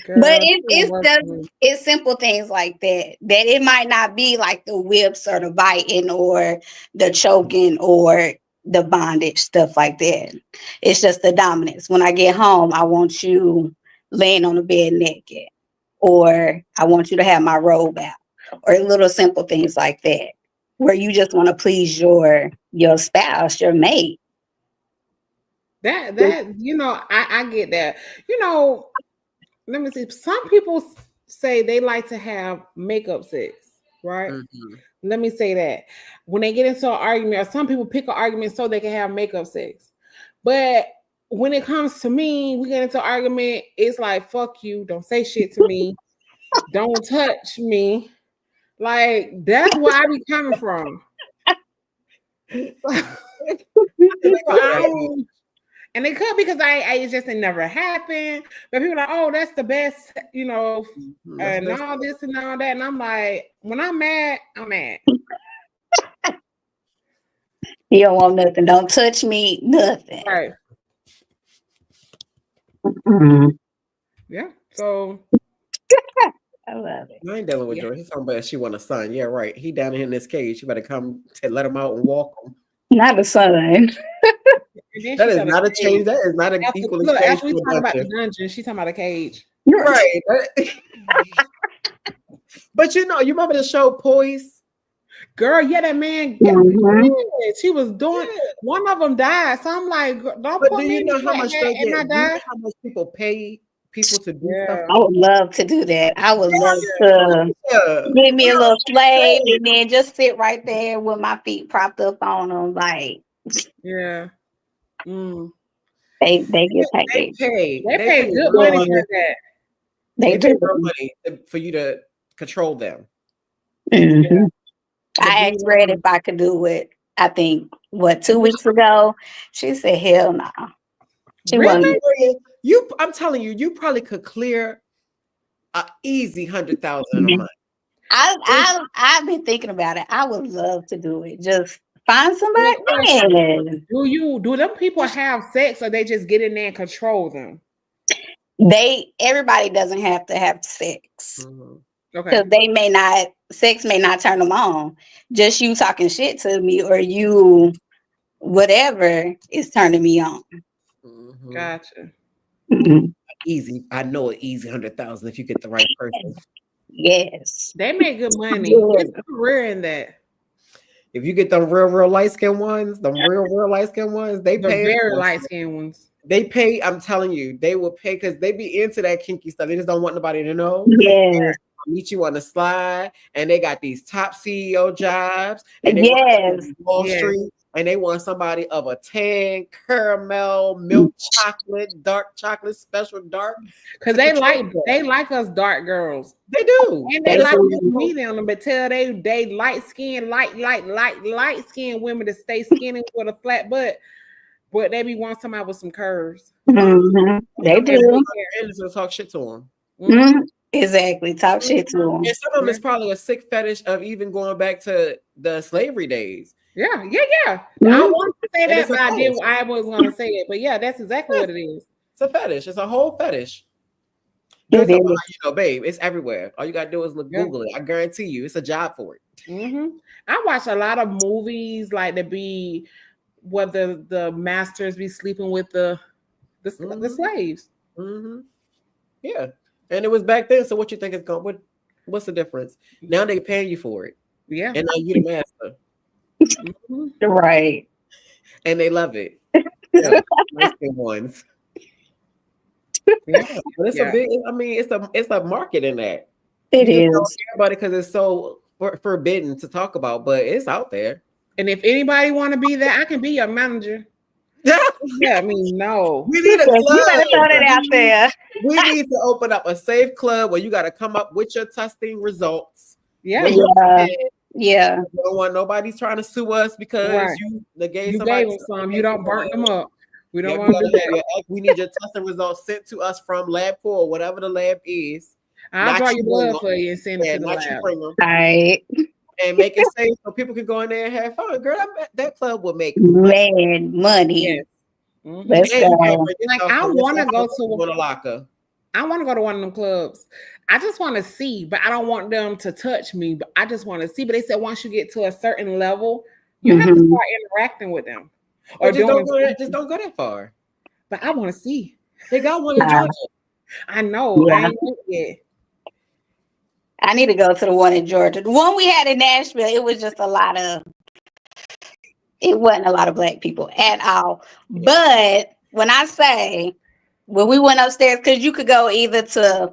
Girl, but this it's don't work just for me. it's simple things like that. That it might not be like the whips or the biting or the choking or the bondage, stuff like that. It's just the dominance. When I get home, I want you laying on the bed naked, or I want you to have my robe out, or little simple things like that, where you just want to please your spouse, your mate. That you know, I get that. You know, let me see. Some people say they like to have makeup sex, right? Mm-hmm. Let me say that when they get into an argument, or some people pick an argument so they can have makeup sex. But when it comes to me, we get into an argument, it's like, fuck you, don't say shit to me, don't touch me. Like, that's where I be coming from. And it could because it just never happened. But people are like, oh, that's the best, you know, and all this and all that. And I'm like, when I'm mad, I'm mad. You don't want nothing. Don't touch me. Nothing. Right. Mm-hmm. Yeah. So I love it. I ain't dealing with Joy. He's talking about she want a son. Yeah, right. He down here in this cage. You better come to let him out and walk him. Not a son. That is not a change. That is not an equal exchange. After we talking about the dungeon, she's talking about a cage. Right. But you know, you remember the show Poise? Girl, yeah, that man. Mhm. She was doing. One of them died, so I'm like, don't But put do me you in know the how much they get? Do you know die. how much people pay people to do stuff? I would love to do that. I would love to Yeah. give me a little slave and then just sit right there with my feet propped up on them. Like, Yeah. they get They paid. pay. They pay good money for that. They They pay do. real money for you to control them. Mhm. The I asked Red if I could do it. I think 2 weeks ago. She said, "Hell no." She Really? You, I'm telling you, you probably could clear an easy 100,000 in a month. I've been thinking about it. I would love to do it. Just find somebody. Well, do them people have sex or they just get in there and control them? Everybody doesn't have to have sex. Okay. Because sex may not turn them on. Just you talking shit to me or you whatever is turning me on. Gotcha. Mhm. easy. I know an easy 100,000 if you get the right person. Yes. They make good money. Yeah. It's rare in that. If you get them real light skinned ones, them real light skinned ones, they The pay. very light skinned ones. They pay. I'm telling you, they will pay because they be into that kinky stuff. They just don't want nobody to know. Yes. Meet you on the slide, and they got these top CEO jobs, and they Yes. Wall Yes. Street, and they want somebody of a tan, caramel, milk chocolate, dark chocolate, special dark. Because they like us dark girls. They do. And they They like do. us medium, but tell they light skinned, light skinned women to stay skinny with a flat butt, but they be wanting somebody with some curves. Mhm. They do. And just talk shit to them. Mhm. Exactly. Talk shit to them. And some of them is probably a sick fetish of even going back to the slavery days. Yeah. I Mhm. wanted to say And that, it's a but fetish. I was gonna say it. But yeah, that's exactly what it is. It's a fetish. It's a whole fetish. It Just so is. you know, babe, it's everywhere. All you gotta do is look, Yeah. Google it. I guarantee you, it's a job for it. I watch a lot of movies like to be where the masters be sleeping with the slaves. Mm-hmm. Yeah, and it was back then. So what you think is going? What's the difference? Now they pay you for it, Yeah. and now you the master, Mhm. Right. and they love it. Yeah, light-skinned ones. Yeah. But it's Yeah. a big. I mean, it's a market in that. It You just don't is. care about it because it's so forbidden to talk about, but it's out there. And if anybody want to be that, I can be your manager. Yeah, I mean, no. We need a Yes, you better throw club. that out there. We need to open up a safe club where you got to come up with your testing results. Yeah. When you're Yeah. dead. Yeah. We don't want nobody's trying to sue us because Right. you gave You somebody gave them some. You don't burn them up. We Yeah, don't we want to gotta do have that. we need your testing results sent to us from LabCorp or whatever the lab is. I'll Not draw you your bring blood them. for you and send it Yeah, to the not you lab. bring them. All right. And make it safe so people can go in there and have fun. Girl, that club will make Man, money. Yes. Mhm. Let's And you can't go. bring this Like, stuff I from this wanna locker go to to a locker. I want to go to one of them clubs. I just want to see, but I don't want them to touch me. But I just want to see. But they said once you get to a certain level, you have to Mhm. start interacting with them. Or Or just doing don't go that far. But I want to see. They got one in Nah. Georgia. I know. Yeah. I ain't went yet. I need to go to the one in Georgia. The one we had in Nashville, it was just it wasn't a lot of black people at all. But when I say, when we went upstairs, because you could go either to,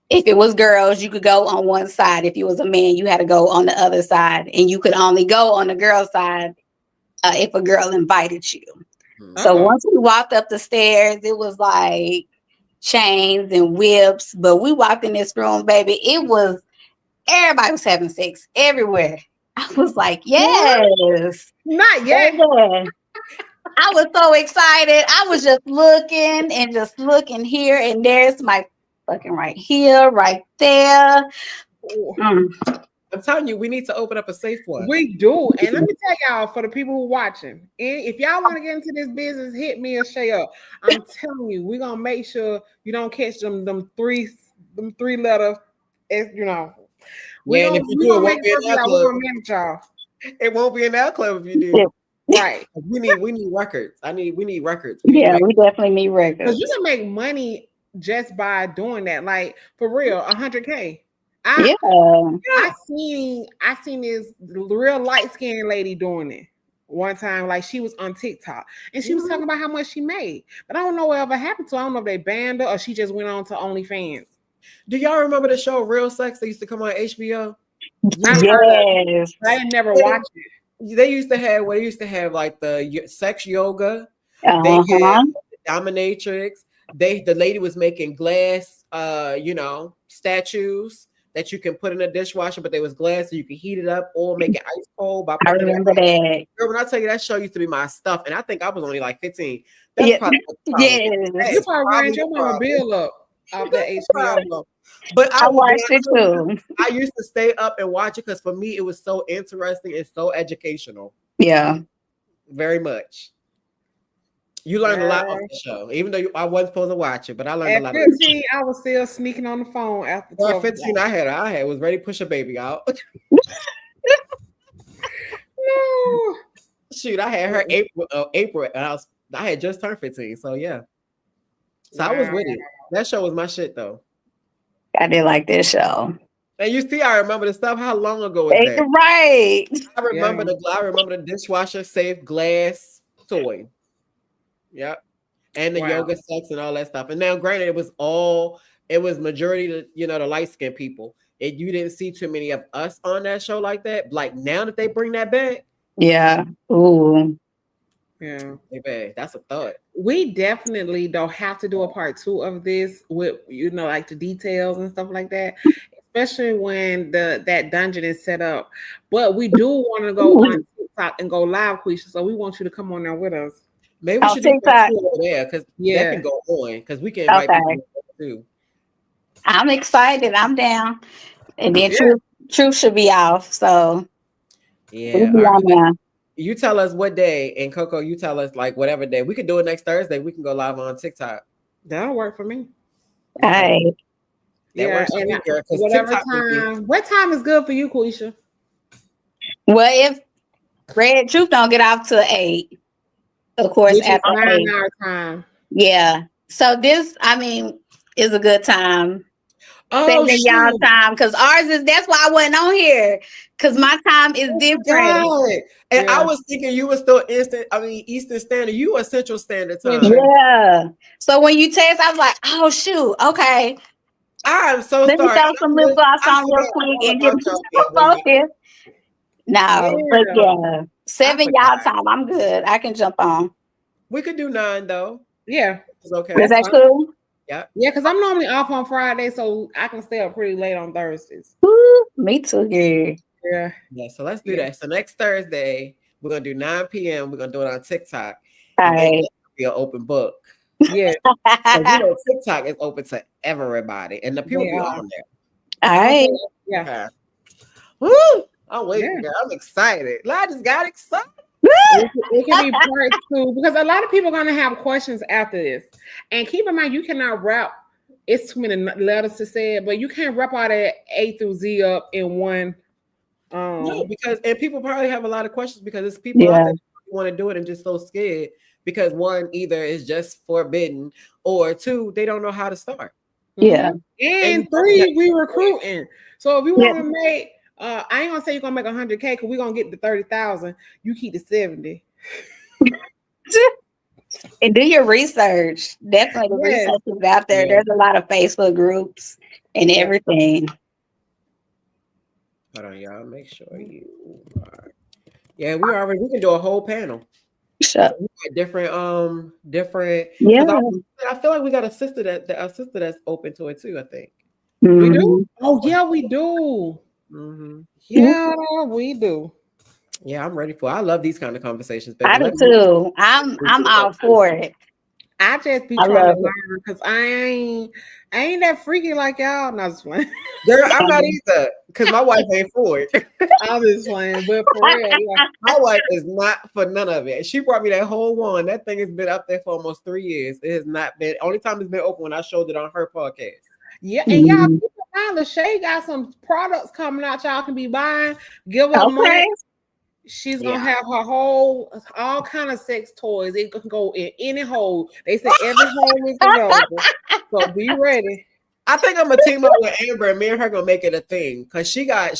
if it was girls, you could go on one side. If you was a man, you had to go on the other side. And you could only go on the girl side if a girl invited you. So once we walked up the stairs, it was like chains and whips. But we walked in this room, baby. Everybody was having sex everywhere. I was like, yes. Not yet. Baby. I was so excited. I was just looking and just looking here, and there's my fucking right here, right there. Mm. I'm telling you, we need to open up a safe one. We do. And let me tell y'all, for the people who watching, if y'all want to get into this business, hit me or Shay up. I'm telling you, we're gonna make sure you don't catch them three letter, you know. Yeah, and if you do, it won't be in that club. Manage y'all. It won't be in that club if you do. Right. We need records. We need records. Yeah, we definitely need records. Because you can make money just by doing that. Like for real, $100K. Yeah. I seen this real light-skinned lady doing it one time. Like she was on TikTok and she was talking about how much she made. But I don't know what ever happened to her. I don't know if they banned her or she just went on to OnlyFans. Do y'all remember the show Real Sex that used to come on HBO? Yes. I ain't never watched it. They used to have like the sex yoga. They Uh-huh. had dominatrix. The lady was making glass statues that you can put in a dishwasher, but they was glass so you can heat it up or make it ice cold. I remember that. Girl, when I tell you that show used to be my stuff, and I think I was only like 15. That's Yeah. probably Yes. You probably ran your mama bill up off that HBO. But I watched it too. I used to stay up and watch it because for me it was so interesting and so educational. Yeah. Very much. You learned a lot off the show, even though I wasn't supposed to watch it, but I learned a lot. At 15, I was still sneaking on the phone after 12 At 15, I was ready to push a baby out. No. Shoot, I had her April, and I had just turned 15, so yeah. So I was with it. That show was my shit though. I did like this show. And you see, I remember the stuff. How long ago was that? Right. I remember the dishwasher safe glass toy. Yep. And the yoga sets and all that stuff. And now, granted, it was majority to, the light skinned people. And you didn't see too many of us on that show like that. Like now that they bring that back. Yeah. Ooh. Yeah. Baby, that's a thought. We definitely don't have to do a part 2 of this with, like the details and stuff like that. Especially when that dungeon is set up. But we do want to go on TikTok and go live, Quisha. So we want you to come on there with us. Maybe we should do that over there because that can go on because we can invite people too. I'm excited. I'm down. And then Truth should be off. So yeah. You tell us what day, and Coco, you tell us like whatever day. We could do it next Thursday. We can go live on TikTok. That'll work for me. All right. That works for me, girl, whatever time. What time is good for you, Quisha? Well, if Red Truth don't get off till 8, of course, after 8. 9-hour time. Yeah. So this, is a good time. Oh, y'all time, because ours is. That's why I wasn't on here, because my time is different. And I was thinking you were still Eastern Standard. You are Central Standard Time. Yeah. So when you text, I was like, oh shoot, okay. I'm so Let sorry. me throw some lip gloss on real quick and get focused. No, but 7 y'all time. I'm good. I can jump on. We could do 9 though. Yeah. It's okay. Is that cool? Yeah. Yeah, because I'm normally off on Friday, so I can stay up pretty late on Thursdays. Woo, me too, yeah. Yeah, so let's do that. So next Thursday, we're gonna do 9 p.m. We're gonna do it on TikTok. All right. Be an open book. Yeah. TikTok is open to everybody, and the people be on there. All right. Yeah. Woo! I'm waiting. Yeah. I'm excited. I just got excited. It can be part 2 because a lot of people are going to have questions after this. And keep in mind, you cannot wrap. It's too many letters to say it, but you can't wrap all that A through Z up in one. No, and people probably have a lot of questions because it's people out there who want to do it and just so scared because 1, either is just forbidden, or 2, they don't know how to start. Yeah. And 3, we recruiting. So if you want to make, I ain't gonna say you're gonna make 100K because we're gonna get the 30,000. You keep the 70. And do your research. Definitely, the research is out there. There's a lot of Facebook groups and everything. Hold on, y'all. Make sure you are. Yeah, we can do a whole panel. Sure. So different. Yeah. I feel like we got a sister that's open to it too. I think we do. Oh yeah, we do. Mm-hmm. Yeah, we do. Yeah, I'm ready for it. I love these kind of conversations. Baby. I do too. I'm all for it. I just be trying to learn because I ain't that freaky like y'all. Not just playing. Girl, I'm not either because my wife ain't for it. I'm just playing, but for real, my wife is not for none of it. She brought me that whole one. That thing has been up there for almost 3 years. It has not been. Only time it's been open when I showed it on her podcast. Yeah, and y'all, Lachey got some products coming out. Y'all can be buying. Give her money. She's gonna have her all kind of sex toys. It can go in any hole. They say every hole is available. So be ready. I think I'm gonna team up with Amber, and me and her gonna make it a thing because I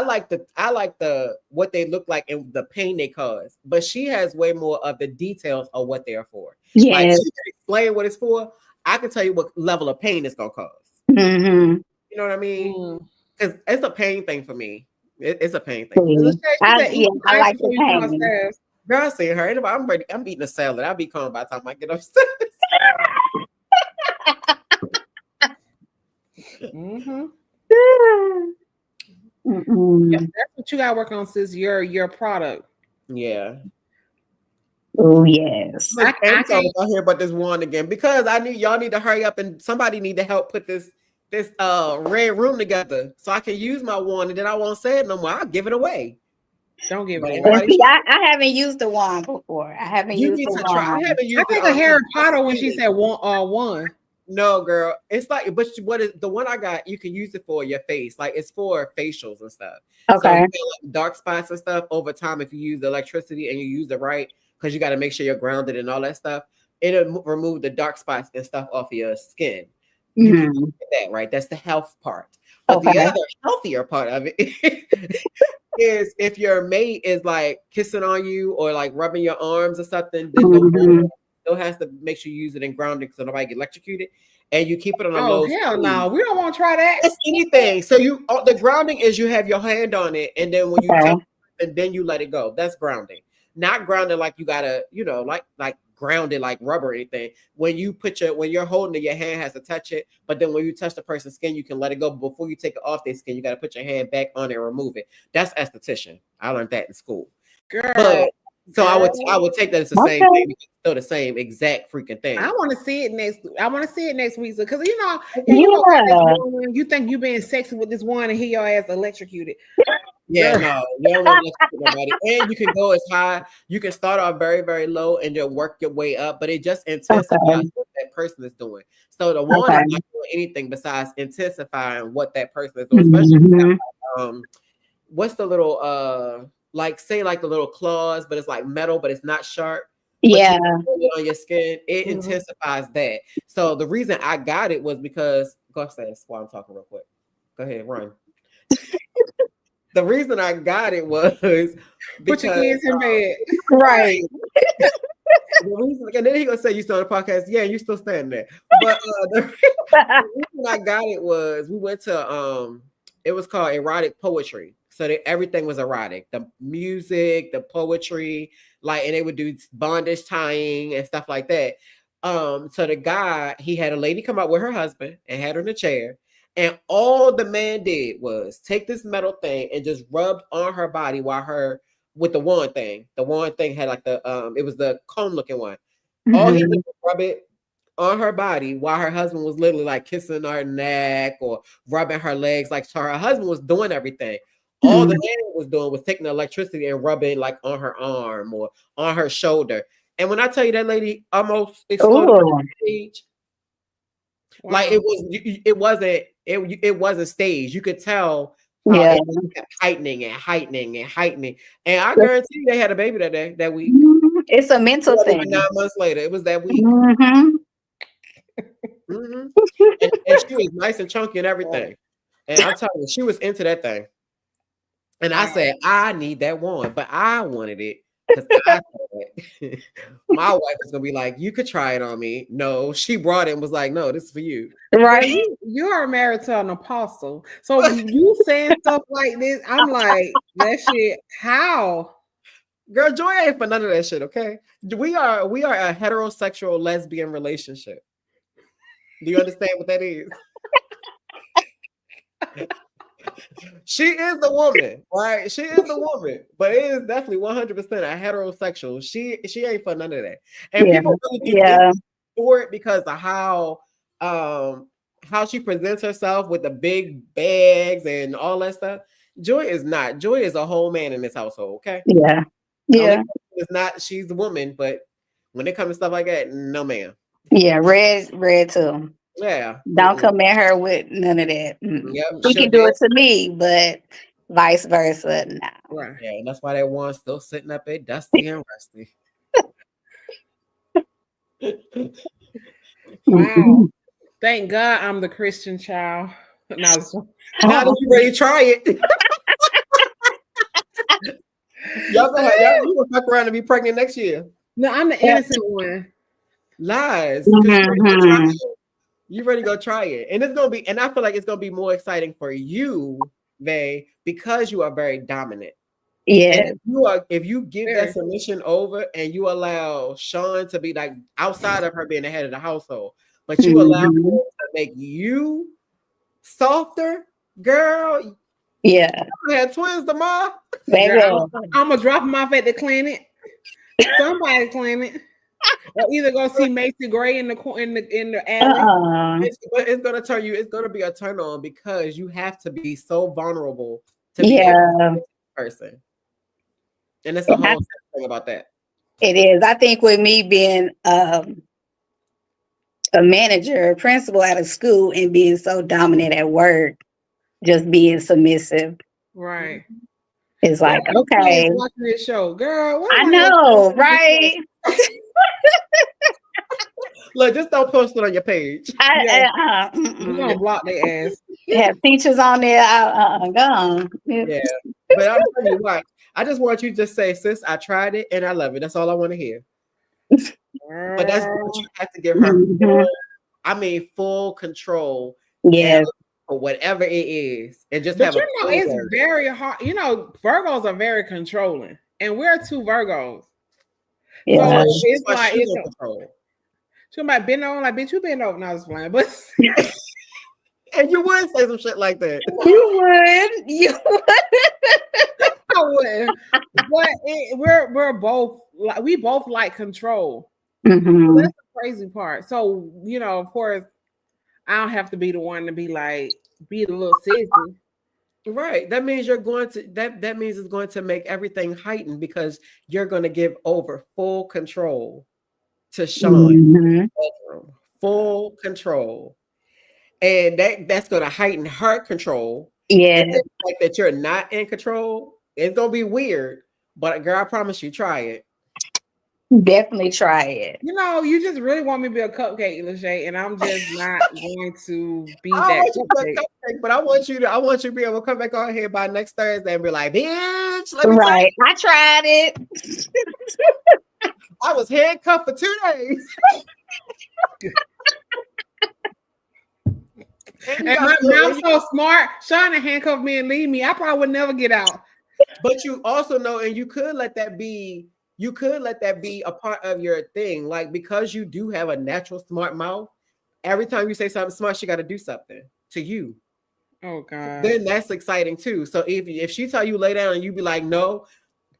like the what they look like and the pain they cause, but she has way more of the details of what they're for. Yeah, like she can explain what it's for. I can tell you what level of pain it's gonna cause. Mm-hmm. You know what I mean? Because it's a pain thing for me. It's a pain thing. I like the pain. Girl, I see her. I'm ready. I'm eating a salad. I'll be calm by the time I get upstairs. Mm-hmm. Yeah, that's what you got to work on, sis. Your product. Yeah. Oh yes. I can't hear about this one again because y'all need to hurry up and somebody need to help put this red room together so I can use my wand and then I won't say it no more. I'll give it away. Don't give it away. I haven't used the wand before. I haven't used the wand. I think of Harry Potter when she said one. No, girl. It's like, but what is the one I got? You can use it for your face. Like it's for facials and stuff. Okay. So like dark spots and stuff over time, if you use the electricity and you use it right, because you got to make sure you're grounded and all that stuff. it'll remove the dark spots and stuff off of your skin. You can get that, right? That's the health part. But the other healthier part of it is if your mate is like kissing on you or like rubbing your arms or something, then still has to make sure you use it in grounding so nobody get electrocuted. And you keep it on a low hell speed. no, we don't want to try that. It's anything. So the grounding is you have your hand on it, and then when you touch it, and then you let it go. That's grounding. Not grounded like you gotta, like grounded like rubber or anything. When you're holding it, your hand has to touch it. But then when you touch the person's skin, you can let it go. But before you take it off their skin, you gotta put your hand back on it and remove it. That's esthetician. I learned that in school. Girl. So I would take that as the same thing. It's still the same exact freaking thing. I want to see it next week. So, because you think you being sexy with this one and hear your ass electrocuted. Yeah, no, you don't want to electrocute nobody. And you can go as high. You can start off very, very low and then work your way up, but it just intensifies what that person is doing. So the one is not doing anything besides intensifying what that person is doing. Especially what's the little say the little claws, but it's like metal, but it's not sharp. Yeah, on your skin, it intensifies that. So the reason I got it was because go ahead, while I'm talking real quick. Go ahead, run. The reason I got it was because put your kids in bed, right? The reason, and then he gonna say you still on the podcast, yeah, you still standing there. But the reason I got it was we went to it was called erotic poetry. So everything was erotic. The music, the poetry, and they would do bondage tying and stuff like that. So the guy, he had a lady come out with her husband and had her in a chair. And all the man did was take this metal thing and just rubbed on her body with the wand thing. The wand thing had like it was the cone looking one. All he did was rub it on her body while her husband was literally like kissing her neck or rubbing her legs. So her husband was doing everything. All the man was doing was taking the electricity and rubbing like on her arm or on her shoulder. And when I tell you that lady almost exploded on stage, it wasn't staged. You could tell it kept heightening and heightening and heightening. And I guarantee you they had a baby that week. It's a mental thing. 9 months later, it was that week. And she was nice and chunky and everything. And I'm telling you, she was into that thing. And I said, I need that one, but I wanted it because I said my wife was gonna be like, you could try it on me. No, she brought it and was like, no, this is for you. Right. You are married to an apostle. So when you saying stuff like this, I'm like, that shit, how? Girl, Joy ain't for none of that shit, okay? We are a heterosexual lesbian relationship. Do you understand what that is? She is the woman, right? She is the woman, but it is definitely 100% a heterosexual. She ain't for none of that. And people really for it because of how she presents herself with the big bags and all that stuff. Joy is not. Joy is a whole man in this household, okay? Yeah. It's not, she's the woman, but when it comes to stuff like that, no ma'am. Yeah, red too. Yeah. Don't come at her with none of that. Yep, she can do it to me, but vice versa. No. Right. Yeah, and that's why that one's still sitting up there dusty and rusty. Wow. Thank God I'm the Christian child. Now that you ready to try it. Y'all gonna fuck around and be pregnant next year. No, I'm the innocent one. Lies. You ready to go try it. And it's gonna be, and I feel like it's gonna be more exciting for you, Vay, because you are very dominant. Yeah. If you give that submission over and you allow Sean to be like outside of her being the head of the household, but you allow him to make you softer, girl. Yeah. You had twins tomorrow. I'm gonna drop them off at the clinic. Somebody clinic. Or either go see Macy Gray in the alley. It's gonna turn you. It's gonna be a turn on because you have to be so vulnerable to be a person, and it's a whole thing about that. It is. I think with me being a manager, a principal at a school, and being so dominant at work, just being submissive, right? It's like okay, watching this show, girl. I know, right? Look, just don't post it on your page. We're gonna block their ass. Have features on there. Go on. Yeah, but I'm telling you what, I just want you to just say, sis, I tried it and I love it. That's all I want to hear. But that's what you have to give her. Mhm. I mean, full control. Yeah. Or whatever it is, and just But have you a know, cool it's word. very hard. You know, Virgos are very controlling, and we're two Virgos. Yeah. So it's Why like she's it's in control. she might bend over, like, bitch, you bend over. No, I was playing, but And you would say some shit like that. You would. You would. I wouldn't. But we're both like we both like control. Mhm. That's the crazy part. So you know, of course, I don't have to be the one to be like be the little sissy. Right. That means you're going to that means it's going to make everything heightened because you're going to give over full control to Sean. Mhm. Full control. And that's going to heighten her control. Yeah. And the fact that you're not in control, it's going to be weird. But girl, I promise you, try it. Definitely try it. You know, you just really want me to be a cupcake, Lachey, and I'm just not going to be I that want you to cupcake. be a cupcake, but I want you to be able to come back on here by next Thursday and be like, bitch, let me tell Right. I tried it. you, I was handcuffed for 2 days. And my mouth's so smart, trying to handcuff me and leave me. I probably would never get out. But you also know, and you could let that be a part of your thing. Like, because you do have a natural smart mouth, every time you say something smart, she got to do something to you. Oh God. Then that's exciting too. So if she tell you lay down and you be like, no,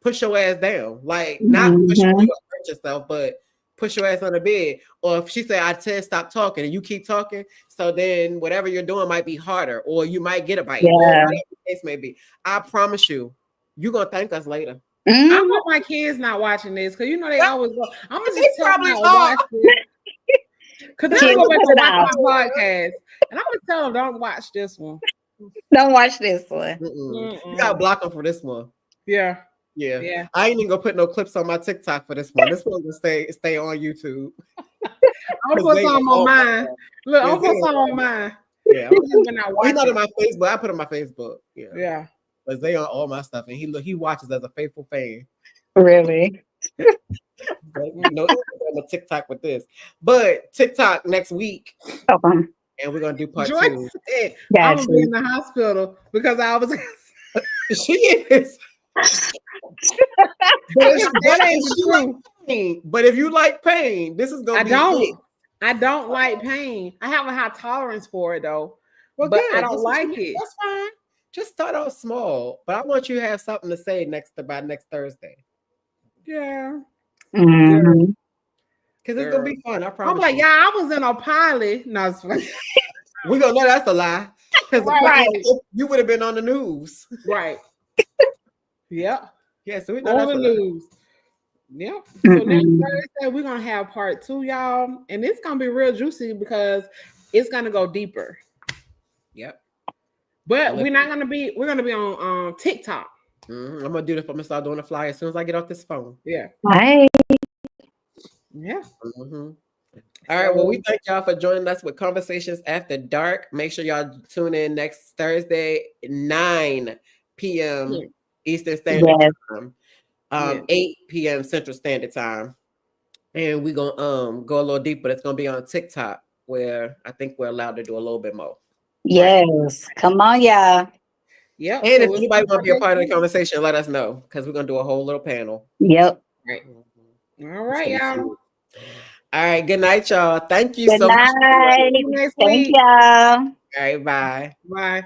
push your ass down. Like, not push you to hurt yourself, but push your ass on the bed. Or if she say, I said stop talking, and you keep talking, so then whatever you're doing might be harder, or you might get a bite, or whatever the case may be. I promise you, you're gonna thank us later. I hope my kids not watching this because you know they always go. I'm gonna just tell them to watch it. Because they'll go back and watch my podcast, and I'm gonna tell them don't watch this one. Don't watch this one. You gotta block them for this one. Yeah. Yeah. I ain't even gonna put no clips on my TikTok for this one. This one will stay on YouTube. I'll put some on mine. Look, I'll put some on mine. Yeah. He's not on my Facebook. I put on my Facebook. Yeah. But they on all my stuff, and he watches as a faithful fan. Really? But, I'm a TikTok with this, but TikTok next week, Okay. and we're gonna do part Joy 2. said, I'm gonna be in the hospital because I was. She is. But if you like pain, this is gonna be. I don't like pain. I have a high tolerance for it though. Well, but good. I don't like it. That's fine. Just start out small. But I want you to have something to say by next Thursday. Yeah. Mm-hmm. Because it's gonna be fun. I promise. I'm like, yeah, I was in a pilot. No, we're gonna know that's a lie. Because right. You would have been on the news. Right. Yeah. Yeah, so we know on the news. Yep. So next Thursday we're gonna have part 2, y'all, and it's gonna be real juicy because it's gonna go deeper. Yep. But we're gonna be on TikTok. I'm gonna do this. I'm gonna start doing the flyer as soon as I get off this phone. Yeah. Right. Yeah. All right. Well, we thank y'all for joining us with Conversations After Dark. Make sure y'all tune in next Thursday, 9 p.m. Eastern Standard Time, 8 p.m. Central Standard Time, and we're gonna go a little deeper. It's gonna be on TikTok, where I think we're allowed to do a little bit more. Yes, come on, y'all. Yeah. And if anybody want to be a part of the conversation, let us know because we're gonna do a whole little panel. Yep. Right. All right, y'all. All right. Good night, y'all. Thank you so much. Next Thank week. y'all. All right. Bye. Bye.